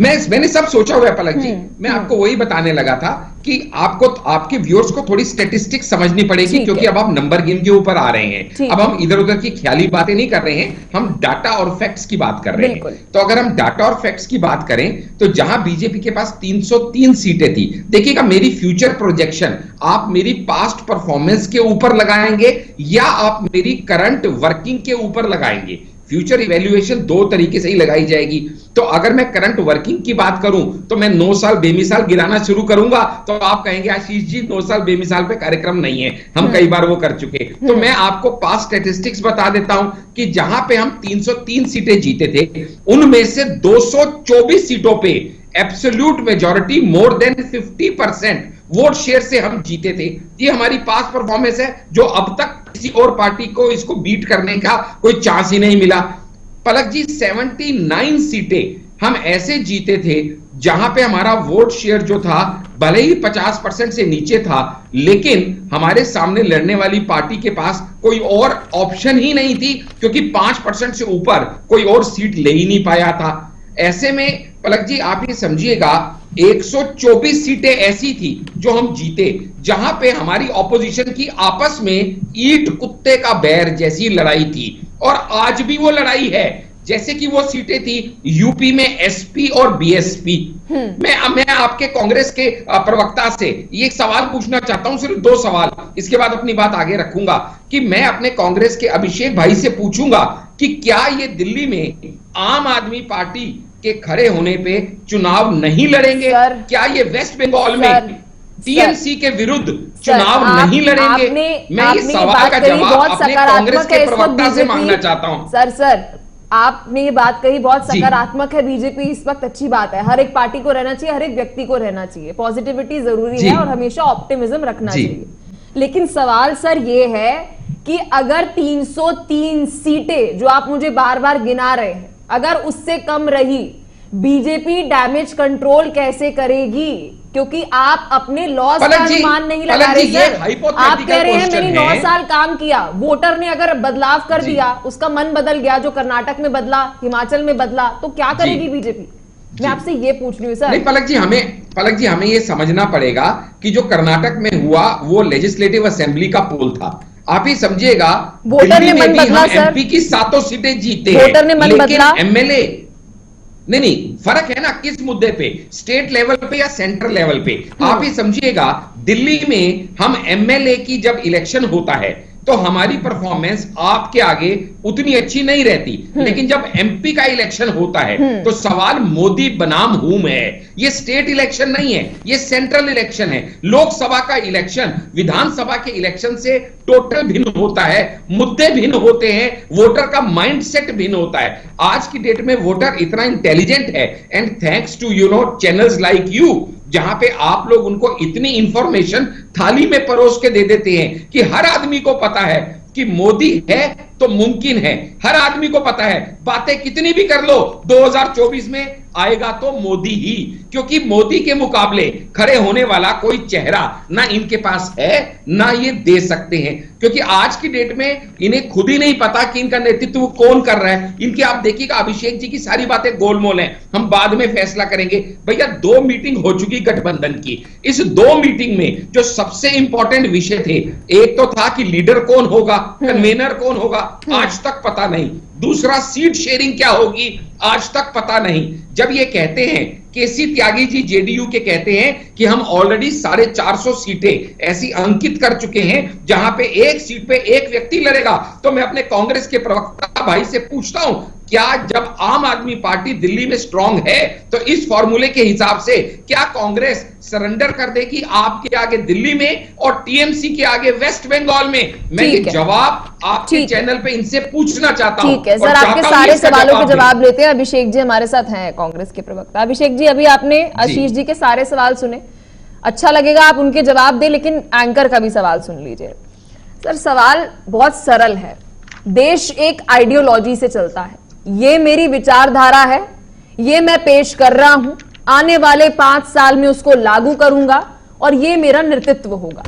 मैंने सब सोचा हुआ है पलक जी। मैं आपको वही बताने लगा था कि आपको, आपके व्यूअर्स को थोड़ी स्टैटिस्टिक्स समझनी पड़ेगी, क्योंकि अब आप नंबर गेम के ऊपर आ रहे हैं। अब हम इधर उधर की ख्याली बातें नहीं कर रहे हैं, हम डाटा और फैक्ट्स की बात कर रहे हैं। तो अगर हम डाटा और फैक्ट्स की बात करें तो जहां बीजेपी के पास 303 सीटें थी, देखिएगा मेरी फ्यूचर प्रोजेक्शन आप मेरी पास्ट परफॉर्मेंस के ऊपर लगाएंगे या आप मेरी करंट वर्किंग के ऊपर लगाएंगे। फ्यूचर इवैल्यूएशन दो तरीके से ही लगाई जाएगी। तो अगर मैं करंट वर्किंग की बात करूं तो मैं 9 साल बेमिसाल गिराना शुरू करूंगा तो आप कहेंगे आशीष जी 9 साल बेमिसाल पे कार्यक्रम नहीं है, हम कई बार वो कर चुके। तो मैं आपको पास्ट स्टैटिस्टिक्स बता देता हूं कि जहां पे हम 303 सीटें जीते थे, उनमें से 224 सीटों पे absolute majority more than 50% vote share से हम जीते थे। ये हमारी पास्ट परफॉर्मेंस है, जो अब तक किसी और पार्टी को इसको बीट करने का कोई चांस ही नहीं मिला। पलक जी 79 सीटें हम ऐसे जीते थे जहां पे हमारा वोट शेयर जो था भले ही 50% से नीचे था, लेकिन हमारे सामने लड़ने वाली पार्टी के पास कोई और ऑप्शन ही नहीं थी, क्योंकि 5% से ऊपर कोई और सीट ले ही नहीं पाया था। ऐसे में पलक जी आप ये समझिएगा 124 सीटें ऐसी थी जो हम जीते, जहां पे हमारी ऑपोजिशन की आपस में ईंट कुत्ते का बैर जैसी लड़ाई थी, और आज भी वो लड़ाई है। जैसे कि वो सीटें थी यूपी में एसपी और बीएसपी। मैं आपके कांग्रेस के प्रवक्ता से ये एक सवाल पूछना चाहता हूं, सिर्फ 2 सवाल, इसके बाद अपनी बात आगे रखूंगा। कि मैं अपने कांग्रेस के अभिषेक भाई से पूछूंगा कि क्या ये दिल्ली में आम आदमी पार्टी के खड़े होने पे चुनाव नहीं लड़ेंगे? क्या ये वेस्ट बंगाल में टीएमसी के विरुद्ध चुनाव नहीं लड़ेंगे? मैं इस सवाल का जवाब अपने कांग्रेस के प्रवक्ता से मांगना चाहता हूं। सर आपने ये बात कही बहुत सकारात्मक है। बीजेपी इस वक्त अच्छी बात है, हर एक पार्टी को रहना चाहिए, हर एक व्यक्ति को रहना चाहिए, पॉजिटिविटी जरूरी है और हमेशा ऑप्टिमिज्म रखना चाहिए। लेकिन सवाल सर ये है कि अगर 303 सीटें जो आप मुझे बार बार गिना रहे हैं, अगर उससे कम रही, बीजेपी डैमेज कंट्रोल कैसे करेगी? क्योंकि आप अपने लॉस का अनुमान नहीं लगा रहे सर। आप कह रहे हैं मैंने 9 साल काम किया, वोटर ने अगर बदलाव कर दिया, उसका मन बदल गया, जो कर्नाटक में बदला, हिमाचल में बदला, तो क्या करेगी बीजेपी? मैं आपसे ये पूछ रही हूँ सर। नहीं पलक जी हमें ये समझना पड़ेगा कि जो कर्नाटक में हुआ वो लेजिस्लेटिव असेंबली का पोल था। आप ही समझिएगा, वोटर ने मन बदला सर, एमपी की 7 सीटें जीते, वोटर ने मन बदला, एमएलए नहीं फर्क है ना किस मुद्दे पे, स्टेट लेवल पे या सेंट्रल लेवल पे। आप ही समझिएगा, दिल्ली में हम एमएलए की जब इलेक्शन होता है तो हमारी परफॉर्मेंस आपके आगे उतनी अच्छी नहीं रहती, लेकिन जब एमपी का इलेक्शन होता है तो सवाल मोदी बनाम हुम है। ये स्टेट इलेक्शन नहीं है, ये सेंट्रल इलेक्शन है। लोकसभा का इलेक्शन विधानसभा के इलेक्शन से टोटल भिन्न होता है, मुद्दे भिन्न होते हैं, वोटर का माइंडसेट भिन्न होता है। आज की डेट में वोटर इतना इंटेलिजेंट है, and thanks to channels like you, जहां पे आप लोग उनको इतनी इंफॉर्मेशन थाली में परोस के दे देते हैं कि हर आदमी को पता है कि मोदी है तो मुमकिन है। हर आदमी को पता है, बातें कितनी भी कर लो, 2024 में आएगा तो मोदी ही, क्योंकि मोदी के मुकाबले खड़े होने वाला कोई चेहरा ना इनके पास है ना ये दे सकते हैं, क्योंकि आज की डेट में इन्हें खुद ही नहीं पता कि इनका नेतृत्व कौन कर रहा है। इनके आप देखिएगा, अभिषेक जी की सारी बातें गोलमोल हैं, हम बाद में फैसला करेंगे। भैया 2 मीटिंग हो चुकी गठबंधन की, इस 2 मीटिंग में जो सबसे इंपॉर्टेंट विषय थे, एक तो था कि लीडर कौन होगा, कन्वेनर कौन होगा, आज तक पता नहीं। दूसरा, सीट शेयरिंग क्या होगी, आज तक पता नहीं। जब ये कहते हैं, केसी त्यागी जी जेडीयू के कहते हैं कि हम ऑलरेडी 450 सीटें ऐसी अंकित कर चुके हैं जहां पे एक सीट पे एक व्यक्ति लड़ेगा, तो मैं अपने कांग्रेस के प्रवक्ता भाई से पूछता हूं, क्या जब आम आदमी पार्टी दिल्ली में स्ट्रांग है तो इस फॉर्मूले के हिसाब से क्या कांग्रेस सरेंडर कर देगी आपके आगे दिल्ली में और टीएमसी के आगे वेस्ट बंगाल में? मैं ये जवाब आपके चैनल पे इनसे पूछना चाहता हूं। ठीक है सर, आपके सारे सवालों के जवाब लेते हैं। अभिषेक जी हमारे साथ हैं, कांग्रेस के प्रवक्ता। अभिषेक जी, अभी आपने आशीष जी के सारे सवाल सुने, अच्छा लगेगा आप उनके जवाब दें, लेकिन एंकर का भी सवाल सुन लीजिए। सर, सवाल बहुत सरल है। देश एक आइडियोलॉजी से चलता है, ये मेरी विचारधारा है, ये मैं पेश कर रहा हूं, आने वाले 5 साल में उसको लागू करूंगा और ये मेरा नेतृत्व होगा।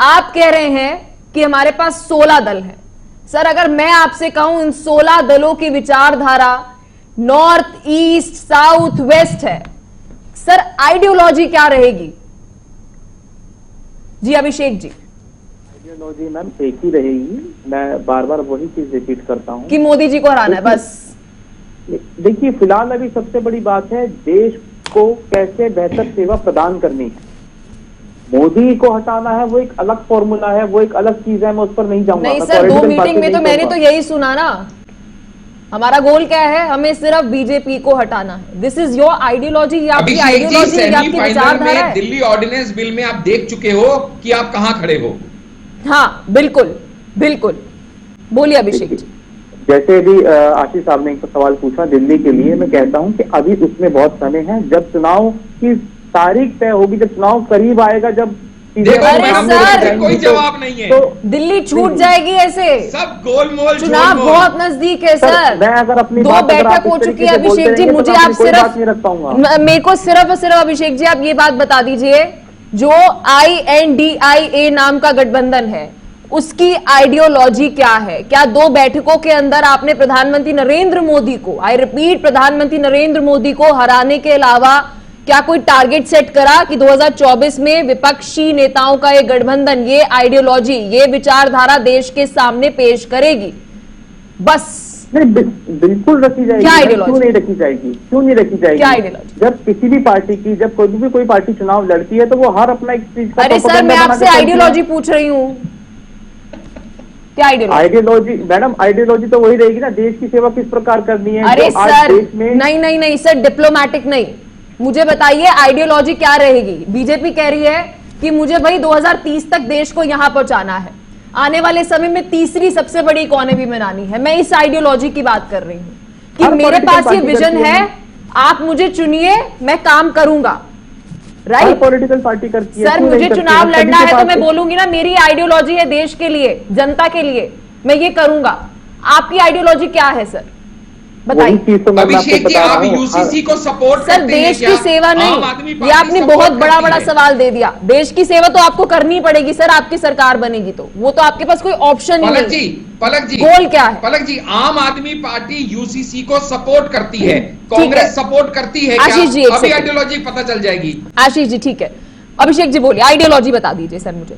आप कह रहे हैं कि हमारे पास 16 दल हैं। सर, अगर मैं आपसे कहूं इन 16 दलों की विचारधारा नॉर्थ, ईस्ट, साउथ, वेस्ट है, सर आइडियोलॉजी क्या रहेगी? जी अभिषेक जी। आइडियोलॉजी मैम एक ही रहेगी, मैं बार बार वही चीज रिपीट करता हूँ कि मोदी जी को हराना है बस। देखिए, फिलहाल अभी सबसे बड़ी बात है देश को कैसे बेहतर सेवा प्रदान करनी है। मोदी को हटाना है वो एक अलग फॉर्मूला है, वो एक अलग चीज है, मैं उस पर नहीं जाऊंगा। नहीं सर, 2 मीटिंग में तो मैंने तो यही सुना ना, हमारा गोल क्या है, हमें सिर्फ बीजेपी को हटाना है। दिस इज योर आइडियोलॉजी, ये आपकी आइडियोलॉजी है, आपकी विचारधारा है। दिल्ली ऑर्डिनेंस बिल में आप देख चुके हो कि आप कहां खड़े हो। हाँ बिल्कुल बिल्कुल, बोलिए अभिषेक जी। जैसे भी आशीष साहब ने एक सवाल पूछा दिल्ली के लिए, मैं कहता हूं कि अभी उसमें बहुत समय है। जब चुनाव की तारीख तय होगी, जब चुनाव करीब आएगा, जब कोई जवाब नहीं है, तो दिल्ली छूट जाएगी ऐसे। सब गोलमोल, चुनाव बहुत नजदीक है सर। मैं अगर अपनी 2 बैठक हो चुकी है अभिषेक जी, मुझे आप सिर्फ मेरे को सिर्फ और सिर्फ अभिषेक जी आप ये बात बता दीजिए, जो INDIA नाम का गठबंधन है उसकी आइडियोलॉजी क्या है? क्या 2 बैठकों के अंदर आपने प्रधानमंत्री नरेंद्र मोदी को, आई रिपीट, प्रधानमंत्री नरेंद्र मोदी को हराने के अलावा क्या कोई टारगेट सेट करा कि 2024 में विपक्षी नेताओं का एक गठबंधन ये आइडियोलॉजी, ये विचारधारा देश के सामने पेश करेगी? बस नहीं, बिल्कुल रखी जाएगी। क्या आइडियोलॉजी? क्यों नहीं रखी जाएगी? क्यों नहीं रखी जाएगी? क्या आइडियोलॉजी? जब किसी भी पार्टी की, जब कोई भी पार्टी चुनाव लड़ती है तो वो हर अपना एक चीज का। अरे सर, मैं आपसे आइडियोलॉजी पूछ रही हूँ, क्या आइडियोलॉजी? मैडम, आइडियोलॉजी तो वही रहेगी ना, देश की सेवा किस प्रकार करनी है। अरे सर, नहीं सर, डिप्लोमैटिक नहीं, मुझे बताइए आइडियोलॉजी क्या रहेगी? बीजेपी कह रही है कि मुझे भाई 2030 तक देश को यहां पहुंचाना है, आने वाले समय में तीसरी सबसे बड़ी इकोनॉमी बनानी है। मैं इस आइडियोलॉजी की बात कर रही हूं कि मेरे पास ये विजन है, आप मुझे चुनिए, मैं काम करूंगा। राइट, पॉलिटिकल पार्टी करती है। सर मुझे चुनाव लड़ना है तो मैं बोलूंगी ना मेरी आइडियोलॉजी है देश के लिए, जनता के लिए, मैं ये करूंगा। आपकी आइडियोलॉजी क्या है सर, बताइए। अभिषेक जी, आप यूसीसी को सपोर्ट सर देश की सेवा नहीं, ये आपने बहुत बड़ा बसवाल दे दिया। देश की सेवा तो आपको करनी पड़ेगी सर, आपकी सरकार बनेगी तो, वो तो आपके पास कोई ऑप्शन ही नहीं। पलक जी, गोल क्या है? पलक जी, आम आदमी पार्टी यूसीसी को सपोर्ट करती है, कांग्रेस सपोर्ट करती है आशीष जी, अभी आइडियोलॉजी पता चल जाएगी। आशीष जी ठीक है, अभिषेक जी बोलिए, आइडियोलॉजी बता दीजिए सर मुझे।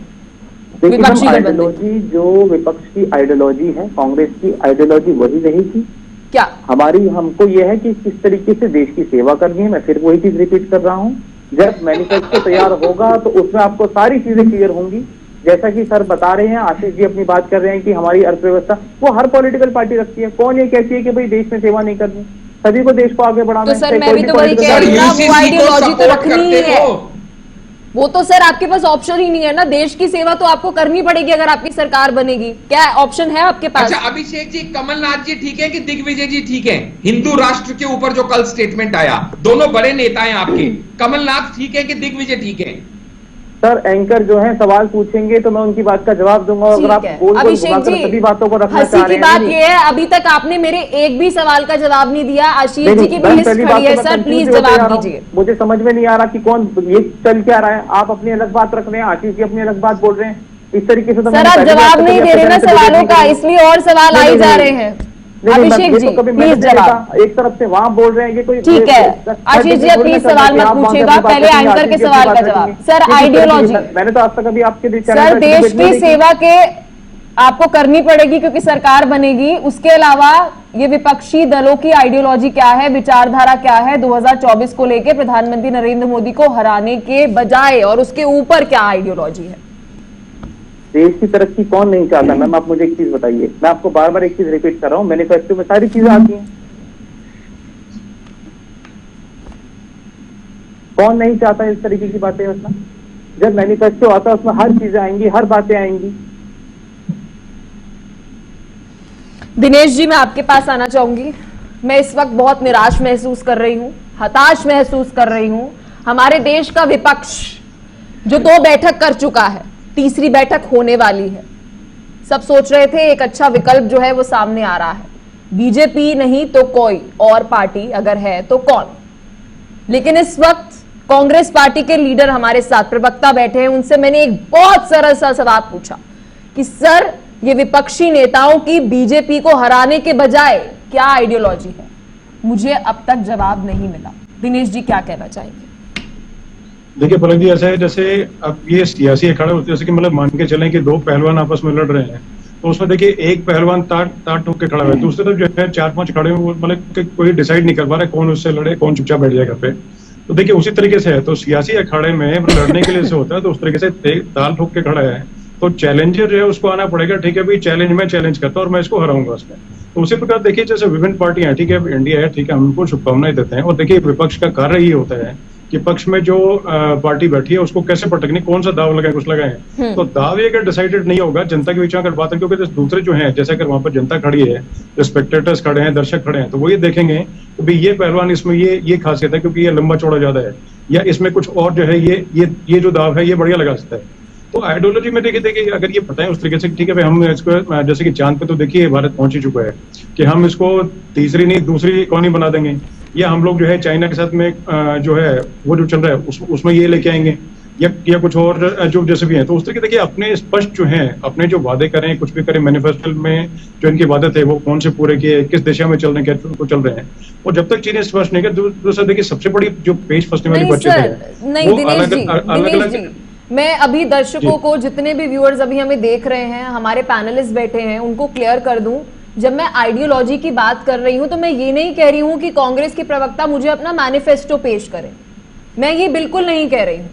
विपक्षी आइडियोलॉजी, जो विपक्ष की आइडियोलॉजी है, कांग्रेस की आइडियोलॉजी वही रहेगी क्या? हमारी, हमको यह है कि किस तरीके से देश की सेवा करनी है। मैं फिर वही चीज रिपीट कर रहा हूँ, जब मैनिफेस्टो तैयार होगा तो उसमें आपको सारी चीजें क्लियर होंगी। जैसा कि सर बता रहे हैं, आशीष जी अपनी बात कर रहे हैं कि हमारी अर्थव्यवस्था, वो हर पॉलिटिकल पार्टी रखती है। कौन ये कहती है कि भाई देश में सेवा नहीं करनी, सभी को देश को आगे बढ़ाना है। तो सर मैं भी तो वही कह रही हूँ, वो आइडियोलॉजी तो रखनी ही है, वो तो सर आपके पास ऑप्शन ही नहीं है ना। देश की सेवा तो आपको करनी पड़ेगी अगर आपकी सरकार बनेगी। क्या ऑप्शन है आपके पास? अच्छा अभिषेक जी, कमलनाथ जी ठीक है कि दिग्विजय जी ठीक है? हिंदू राष्ट्र के ऊपर जो कल स्टेटमेंट आया, दोनों बड़े नेता हैं आपके, कमलनाथ ठीक है कि दिग्विजय ठीक है? सर एंकर जो है सवाल पूछेंगे तो मैं उनकी बात का जवाब दूंगा। अगर आप अभिषेक जी सभी बातों को रखना हंसी की बात ये है, अभी तक आपने मेरे एक भी सवाल का जवाब नहीं दिया। आशीष जी की भी लिस्ट खड़ी है सर, प्लीज जवाब दीजिए। मुझे समझ में नहीं आ रहा कि कौन ये चल क्या रहा है। आप अपनी अलग बात रख रहे हैं, आशीष जी अपनी अलग बात बोल रहे हैं, इस तरीके से तो सर आप जवाब नहीं दे रहे ना सवालों का, इसलिए और सवाल आ ही जा रहे हैं। अभिषेक जी प्लीज जवाब। एक तरफ से वहां बोल रहे हैं ये कोई, ठीक है आशीष जी प्लीज सवाल मत पूछिएगा, पहले एंकर के सवाल का जवाब। सर आइडियोलॉजी, मैंने तो आज तक अभी आपके सर देश की सेवा के आपको करनी पड़ेगी क्योंकि सरकार बनेगी। उसके अलावा ये विपक्षी दलों की आइडियोलॉजी क्या है, विचारधारा क्या है 2024 को लेके प्रधानमंत्री नरेंद्र मोदी को हराने के बजाय, और उसके ऊपर क्या आइडियोलॉजी है? देश की तरक्की कौन नहीं चाहता मैम, आप मुझे एक चीज बताइए। मैं आपको बार बार एक चीज रिपीट कर रहा हूँ, मैनिफेस्टो में सारी चीजें आती हैं। कौन नहीं चाहता इस तरीके की बातें रखना? जब मैनिफेस्टो आता है उसमें हर चीजें आएंगी, हर बातें आएंगी। दिनेश जी मैं आपके पास आना चाहूंगी। मैं इस वक्त बहुत निराश महसूस कर रही हूं, हताश महसूस कर रही हूं। हमारे देश का विपक्ष जो 2 बैठक कर चुका है, तीसरी बैठक होने वाली है। सब सोच रहे थे एक अच्छा विकल्प जो है वो सामने आ रहा है, बीजेपी नहीं तो कोई और पार्टी अगर है तो कौन। लेकिन इस वक्त कांग्रेस पार्टी के लीडर हमारे साथ प्रवक्ता बैठे हैं, उनसे मैंने एक बहुत सरल सा सवाल पूछा कि सर ये विपक्षी नेताओं की बीजेपी को हराने के बजाय क्या आइडियोलॉजी है? मुझे अब तक जवाब नहीं मिला। दिनेश जी क्या कहना चाहेंगे? देखिए पलक जी, ऐसा है जैसे अब ये सियासी अखाड़े होते हैं, जैसे कि मतलब मान के चलें कि 2 पहलवान आपस में लड़ रहे हैं, तो उसमें देखिए एक पहलवान तार ठोक के खड़ा है, दूसरी तरफ जो है 4-5 खड़े हैं, वो मतलब कोई डिसाइड नहीं कर पा रहा है कौन उससे लड़े, कौन चुपचाप बैठ जाए घर पे। तो देखिए उसी तरीके से है, तो सियासी अखाड़े में लड़ने के लिए से होता है, तो उस तरीके से ताल ठोक के खड़ा है, तो चैलेंजर जो है उसको आना पड़ेगा, ठीक है भाई चैलेंज मैं चैलेंज करता हूँ और मैं इसको हराऊंगा उसमें। तो उसी प्रकार देखिए जैसे विभिन्न पार्टियां हैं, ठीक है इंडिया है, ठीक है हम उनको शुभकामनाएं देते हैं। और देखिए विपक्ष का कार्य ये होता है कि पक्ष में जो पार्टी बैठी है उसको कैसे पटकनी, कौन सा दाव लगाए, कुछ लगाए। तो दाव ये अगर डिसाइडेड नहीं होगा जनता के बीच में अगर बात है, क्योंकि दूसरे जो है जैसे अगर वहां पर जनता खड़ी है, जो स्पेक्टेटर्स खड़े हैं, दर्शक खड़े हैं, तो वो ये देखेंगे कि भाई ये पहलवान इसमें ये खासियत है क्योंकि ये लंबा चौड़ा ज्यादा है, या इसमें कुछ और जो है ये जो दाव है ये बढ़िया लगा सकता है। तो आइडियोलॉजी में देखिए अगर ये पता है उस तरीके से, ठीक है भाई हम इसको जैसे कि चांद पे तो देखिए भारत पहुंच ही चुका है कि हम इसको तीसरी नहीं दूसरी इकॉनमी बना देंगे, या हम लोग जो है चाइना के साथ में जो है वो जो चल रहा है उसमें ये लेके आएंगे, या कुछ और जो जैसे भी है। तो उस तरीके देखिए अपने स्पष्ट जो है, अपने जो वादे करें, कुछ भी करें, मैनिफेस्टो में जो इनके वादे थे वो कौन से पूरे किए, किस दिशा में चल रहे हैं, चल रहे हैं। और जब तक चीजें स्पष्ट नहीं कर, दूसरा देखिए सबसे बड़ी जो पेश फंसने वाली बच्चे अलग। मैं अभी दर्शकों को, जितने भी व्यूअर्स अभी हमें देख रहे हैं, हमारे पैनलिस्ट बैठे हैं, उनको क्लियर कर दूं, जब मैं आइडियोलॉजी की बात कर रही हूं तो मैं ये नहीं कह रही हूं कि कांग्रेस के प्रवक्ता मुझे अपना मैनिफेस्टो पेश करें, मैं ये बिल्कुल नहीं कह रही हूं।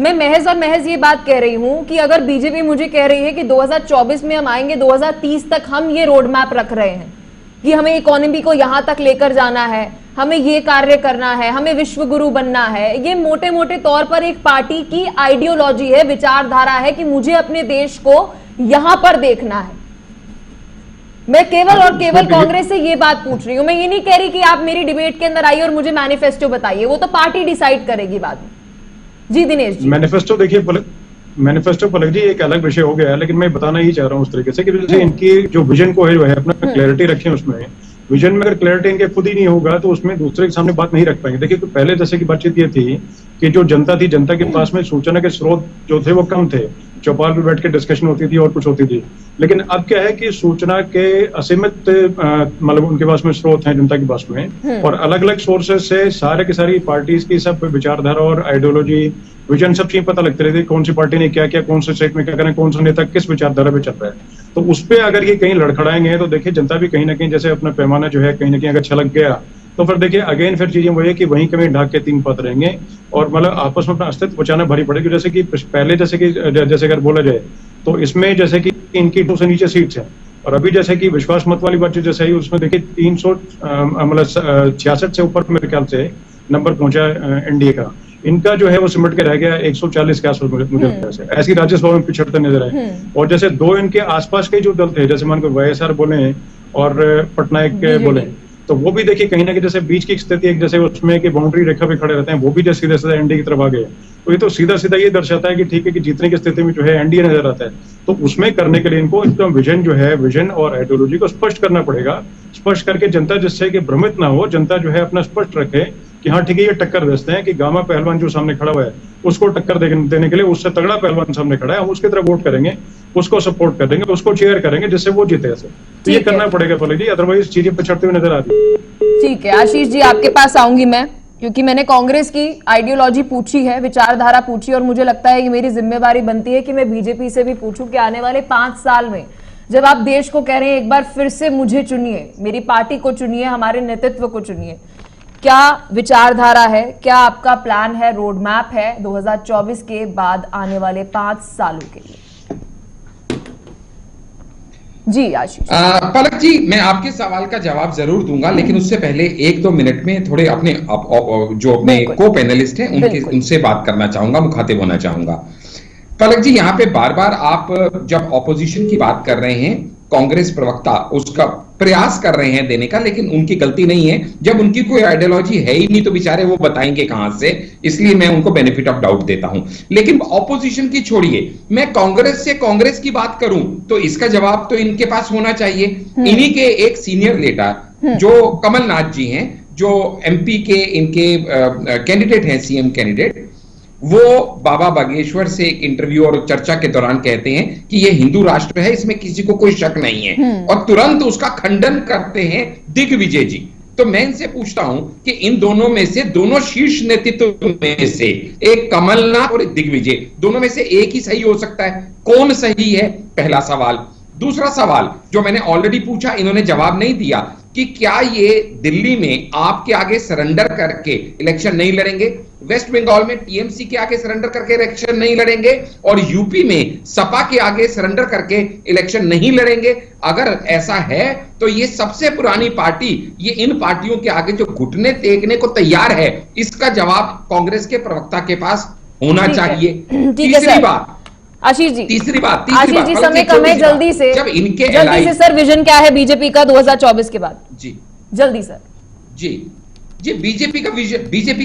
मैं महज और महज ये बात कह रही हूं कि अगर बीजेपी मुझे कह रही है कि 2024 में हम आएंगे, 2030 तक हम ये रोड मैप रख रहे हैं कि हमें इकोनॉमी को यहां तक लेकर जाना है, हमें ये कार्य करना है, हमें विश्व गुरु बनना है, ये मोटे मोटे तौर पर एक पार्टी की आइडियोलॉजी है, विचारधारा है कि मुझे अपने देश को यहां पर देखना है। मैं केवल और केवल कांग्रेस से ये बात पूछ रही हूं, मैं ये नहीं कह रही कि आप मेरी डिबेट के अंदर आइए और मुझे मैनिफेस्टो बताइए, वो तो पार्टी डिसाइड करेगी बाद में। जी दिनेश जी। मैनिफेस्टो देखिए मैनिफेस्टो पलक जी एक अलग विषय हो गया है, लेकिन मैं बताना ही चाह रहा हूँ उस तरीके से कि जैसे इनकी जो विजन को है अपना क्लैरिटी रखें उसमें। विजन में अगर क्लैरिटी इनके खुद ही नहीं होगा तो उसमें दूसरे के सामने बात नहीं रख पाएंगे। देखिए तो पहले जैसे की बातचीत ये थी कि जो जनता थी, जनता के पास में सूचना के स्रोत जो थे वो कम थे, चौपाल पे बैठ के डिस्कशन होती थी और कुछ होती थी। लेकिन अब क्या है कि सूचना के असीमित मतलब उनके पास में स्रोत हैं जनता के पास में, और अलग अलग सोर्सेज से सारे की सारी पार्टीज की सब विचारधारा और आइडियोलॉजी विजन सब चीज पता लगती रहती है, कौन सी पार्टी ने क्या किया, कौन से स्टेट में क्या करना, कौन सा नेता किस विचारधारा पे चल रहा है। तो उस पर अगर ये कहीं लड़खड़ाएंगे तो देखिए जनता भी कहीं ना कहीं जैसे अपना पैमाना जो है कहीं ना कहीं अगर छलक गया तो फिर देखिए अगेन फिर चीजें वही है कि वहीं कहीं ढाक के तीन पत रहेंगे और मतलब आपस में अपना अस्तित्व बचाना भारी पड़ेगी। जैसे कि पहले जैसे अगर बोला जाए तो इसमें जैसे कि इनकी 2 से नीचे सीट्स हैं, और अभी जैसे कि विश्वास मत वाली बात जैसे आई उसमें देखिए 366 से ऊपर मेरे ख्याल से नंबर पहुंचा एनडीए का। इनका जो है वो सिमट के रह गया 140 के आसपास मुझे लगता है। ऐसी राज्यसभा में पिछड़ते नजर आए। और जैसे 2 इनके आसपास के जो दल थे, जैसे मान को वाईएसआर बोले और पटनायक बोले, तो वो भी देखिए कहीं ना कहीं जैसे बीच की स्थिति एक जैसे उसमें कि बाउंड्री रेखा पे खड़े रहते हैं, वो भी जैसे सीधा सीधा एनडीए की तरफ आ गए। तो ये तो सीधा सीधा ये दर्शाता है कि ठीक है कि जीतने की स्थिति में जो है एनडीए नजर आता है। तो उसमें करने के लिए इनको एकदम विजन जो है, विजन और आइडियोलॉजी को स्पष्ट करना पड़ेगा। स्पष्ट करके जनता जिससे कि भ्रमित ना हो, जनता जो है अपना स्पष्ट रखे कि हाँ ठीक है ये टक्कर देते हैं कि गामा पहलवान जो सामने खड़ा हुआ है उसको टक्कर देने के लिए उससे तगड़ा पहलवान सामने खड़ा है, हम उसकी तरफ वोट करेंगे, उसको सपोर्ट करेंगे, उसको चेयर करेंगे जिससे वो जीते। ऐसे तो ये करना पड़ेगा पलक जी, अदरवाइज चीजें पिछड़ते हुए नजर आती है। ठीक है आशीष जी, आपके पास आऊंगी मैं, क्योंकि मैंने कांग्रेस की आइडियोलॉजी पूछी है, विचारधारा पूछी, और मुझे लगता है कि मेरी जिम्मेवारी बनती है कि मैं बीजेपी से भी पूछूं कि आने वाले 5 साल में जब आप देश को कह रहे हैं एक बार फिर से मुझे चुनिए, मेरी पार्टी को चुनिए, हमारे नेतृत्व को चुनिए, क्या विचारधारा है, क्या आपका प्लान है, रोड मैप है 2024 के बाद आने वाले 5 सालों के लिए? जी आशीष। पलक जी, मैं आपके सवाल का जवाब जरूर दूंगा, लेकिन उससे पहले 1-2 मिनट में थोड़े अपने जो अपने को पैनलिस्ट हैं उनसे बात करना चाहूंगा, मुखातिब होना चाहूंगा। पलक जी, यहाँ पे बार बार आप जब ऑपोजिशन की बात कर रहे हैं, कांग्रेस प्रवक्ता उसका प्रयास कर रहे हैं देने का, लेकिन उनकी गलती नहीं है। जब उनकी कोई आइडियोलॉजी है ही नहीं तो बेचारे वो बताएंगे कहां से, इसलिए मैं उनको बेनिफिट ऑफ डाउट देता हूं। लेकिन ऑपोजिशन की छोड़िए, मैं कांग्रेस से कांग्रेस की बात करूं तो इसका जवाब तो इनके पास होना चाहिए। इन्हीं के एक सीनियर लीडर जो कमलनाथ जी हैं, जो एमपी के इनके कैंडिडेट हैं, सीएम कैंडिडेट, वो बाबा बागेश्वर से एक इंटरव्यू और चर्चा के दौरान कहते हैं कि ये हिंदू राष्ट्र है, इसमें किसी को कोई शक नहीं है, और तुरंत उसका खंडन करते हैं दिग्विजय जी। तो मैं इनसे पूछता हूं कि इन दोनों में से, दोनों शीर्ष नेतृत्व में से, एक कमलनाथ और एक दिग्विजय, दोनों में से एक ही सही हो सकता है, कौन सही है? पहला सवाल। दूसरा सवाल जो मैंने ऑलरेडी पूछा, इन्होंने जवाब नहीं दिया कि क्या ये दिल्ली में आपके आगे सरेंडर करके इलेक्शन नहीं लड़ेंगे, वेस्ट बंगाल में टीएमसी के आगे सरेंडर करके इलेक्शन नहीं लड़ेंगे, और यूपी में सपा के आगे सरेंडर करके इलेक्शन नहीं लड़ेंगे? अगर ऐसा है तो ये सबसे पुरानी पार्टी, ये इन पार्टियों के आगे जो घुटने टेकने को तैयार है, इसका जवाब कांग्रेस के प्रवक्ता के पास होना चाहिए। तीसरी बात आशीष जी, तीसरी बात आशीष जी, समय कम है, जल्दी से सर विजन क्या है बीजेपी का 2024 के बाद? जी जल्दी सर। जी बीजेपी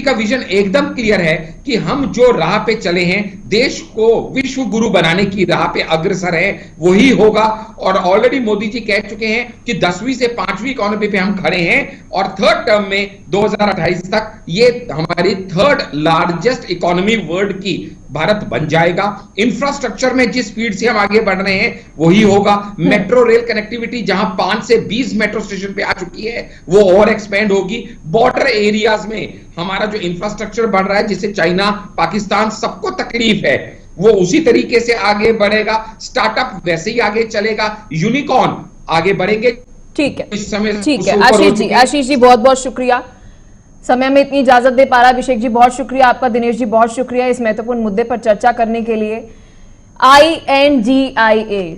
का विजन एकदम क्लियर है कि हम जो राह पे चले हैं, देश को विश्व गुरु बनाने की राह पे अग्रसर है, वही होगा। और ऑलरेडी मोदी जी कह चुके हैं कि 10वीं से 5वीं इकोनॉमी पे हम खड़े हैं, और थर्ड टर्म में 2028 तक ये हमारी 3rd लार्जेस्ट इकोनॉमी वर्ल्ड की भारत बन जाएगा। इंफ्रास्ट्रक्चर में जिस स्पीड से हम आगे बढ़ रहे हैं वही होगा। मेट्रो रेल कनेक्टिविटी जहां 5 से 20 मेट्रो स्टेशन पे आ चुकी है, वो और एक्सपेंड होगी। बॉर्डर एरियाज में हमारा जो इंफ्रास्ट्रक्चर बढ़ रहा है, जिससे चाइना, पाकिस्तान सबको तकलीफ है, वो उसी तरीके से आगे बढ़ेगा। स्टार्टअप वैसे ही आगे चलेगा, यूनिकॉर्न आगे बढ़ेंगे। ठीक है, इस समय ठीक है आशीष जी बहुत बहुत शुक्रिया, समय में इतनी इजाजत दे पा रहा। अभिषेक जी बहुत शुक्रिया आपका, दिनेश जी बहुत शुक्रिया इस महत्वपूर्ण मुद्दे पर चर्चा करने के लिए। INGIA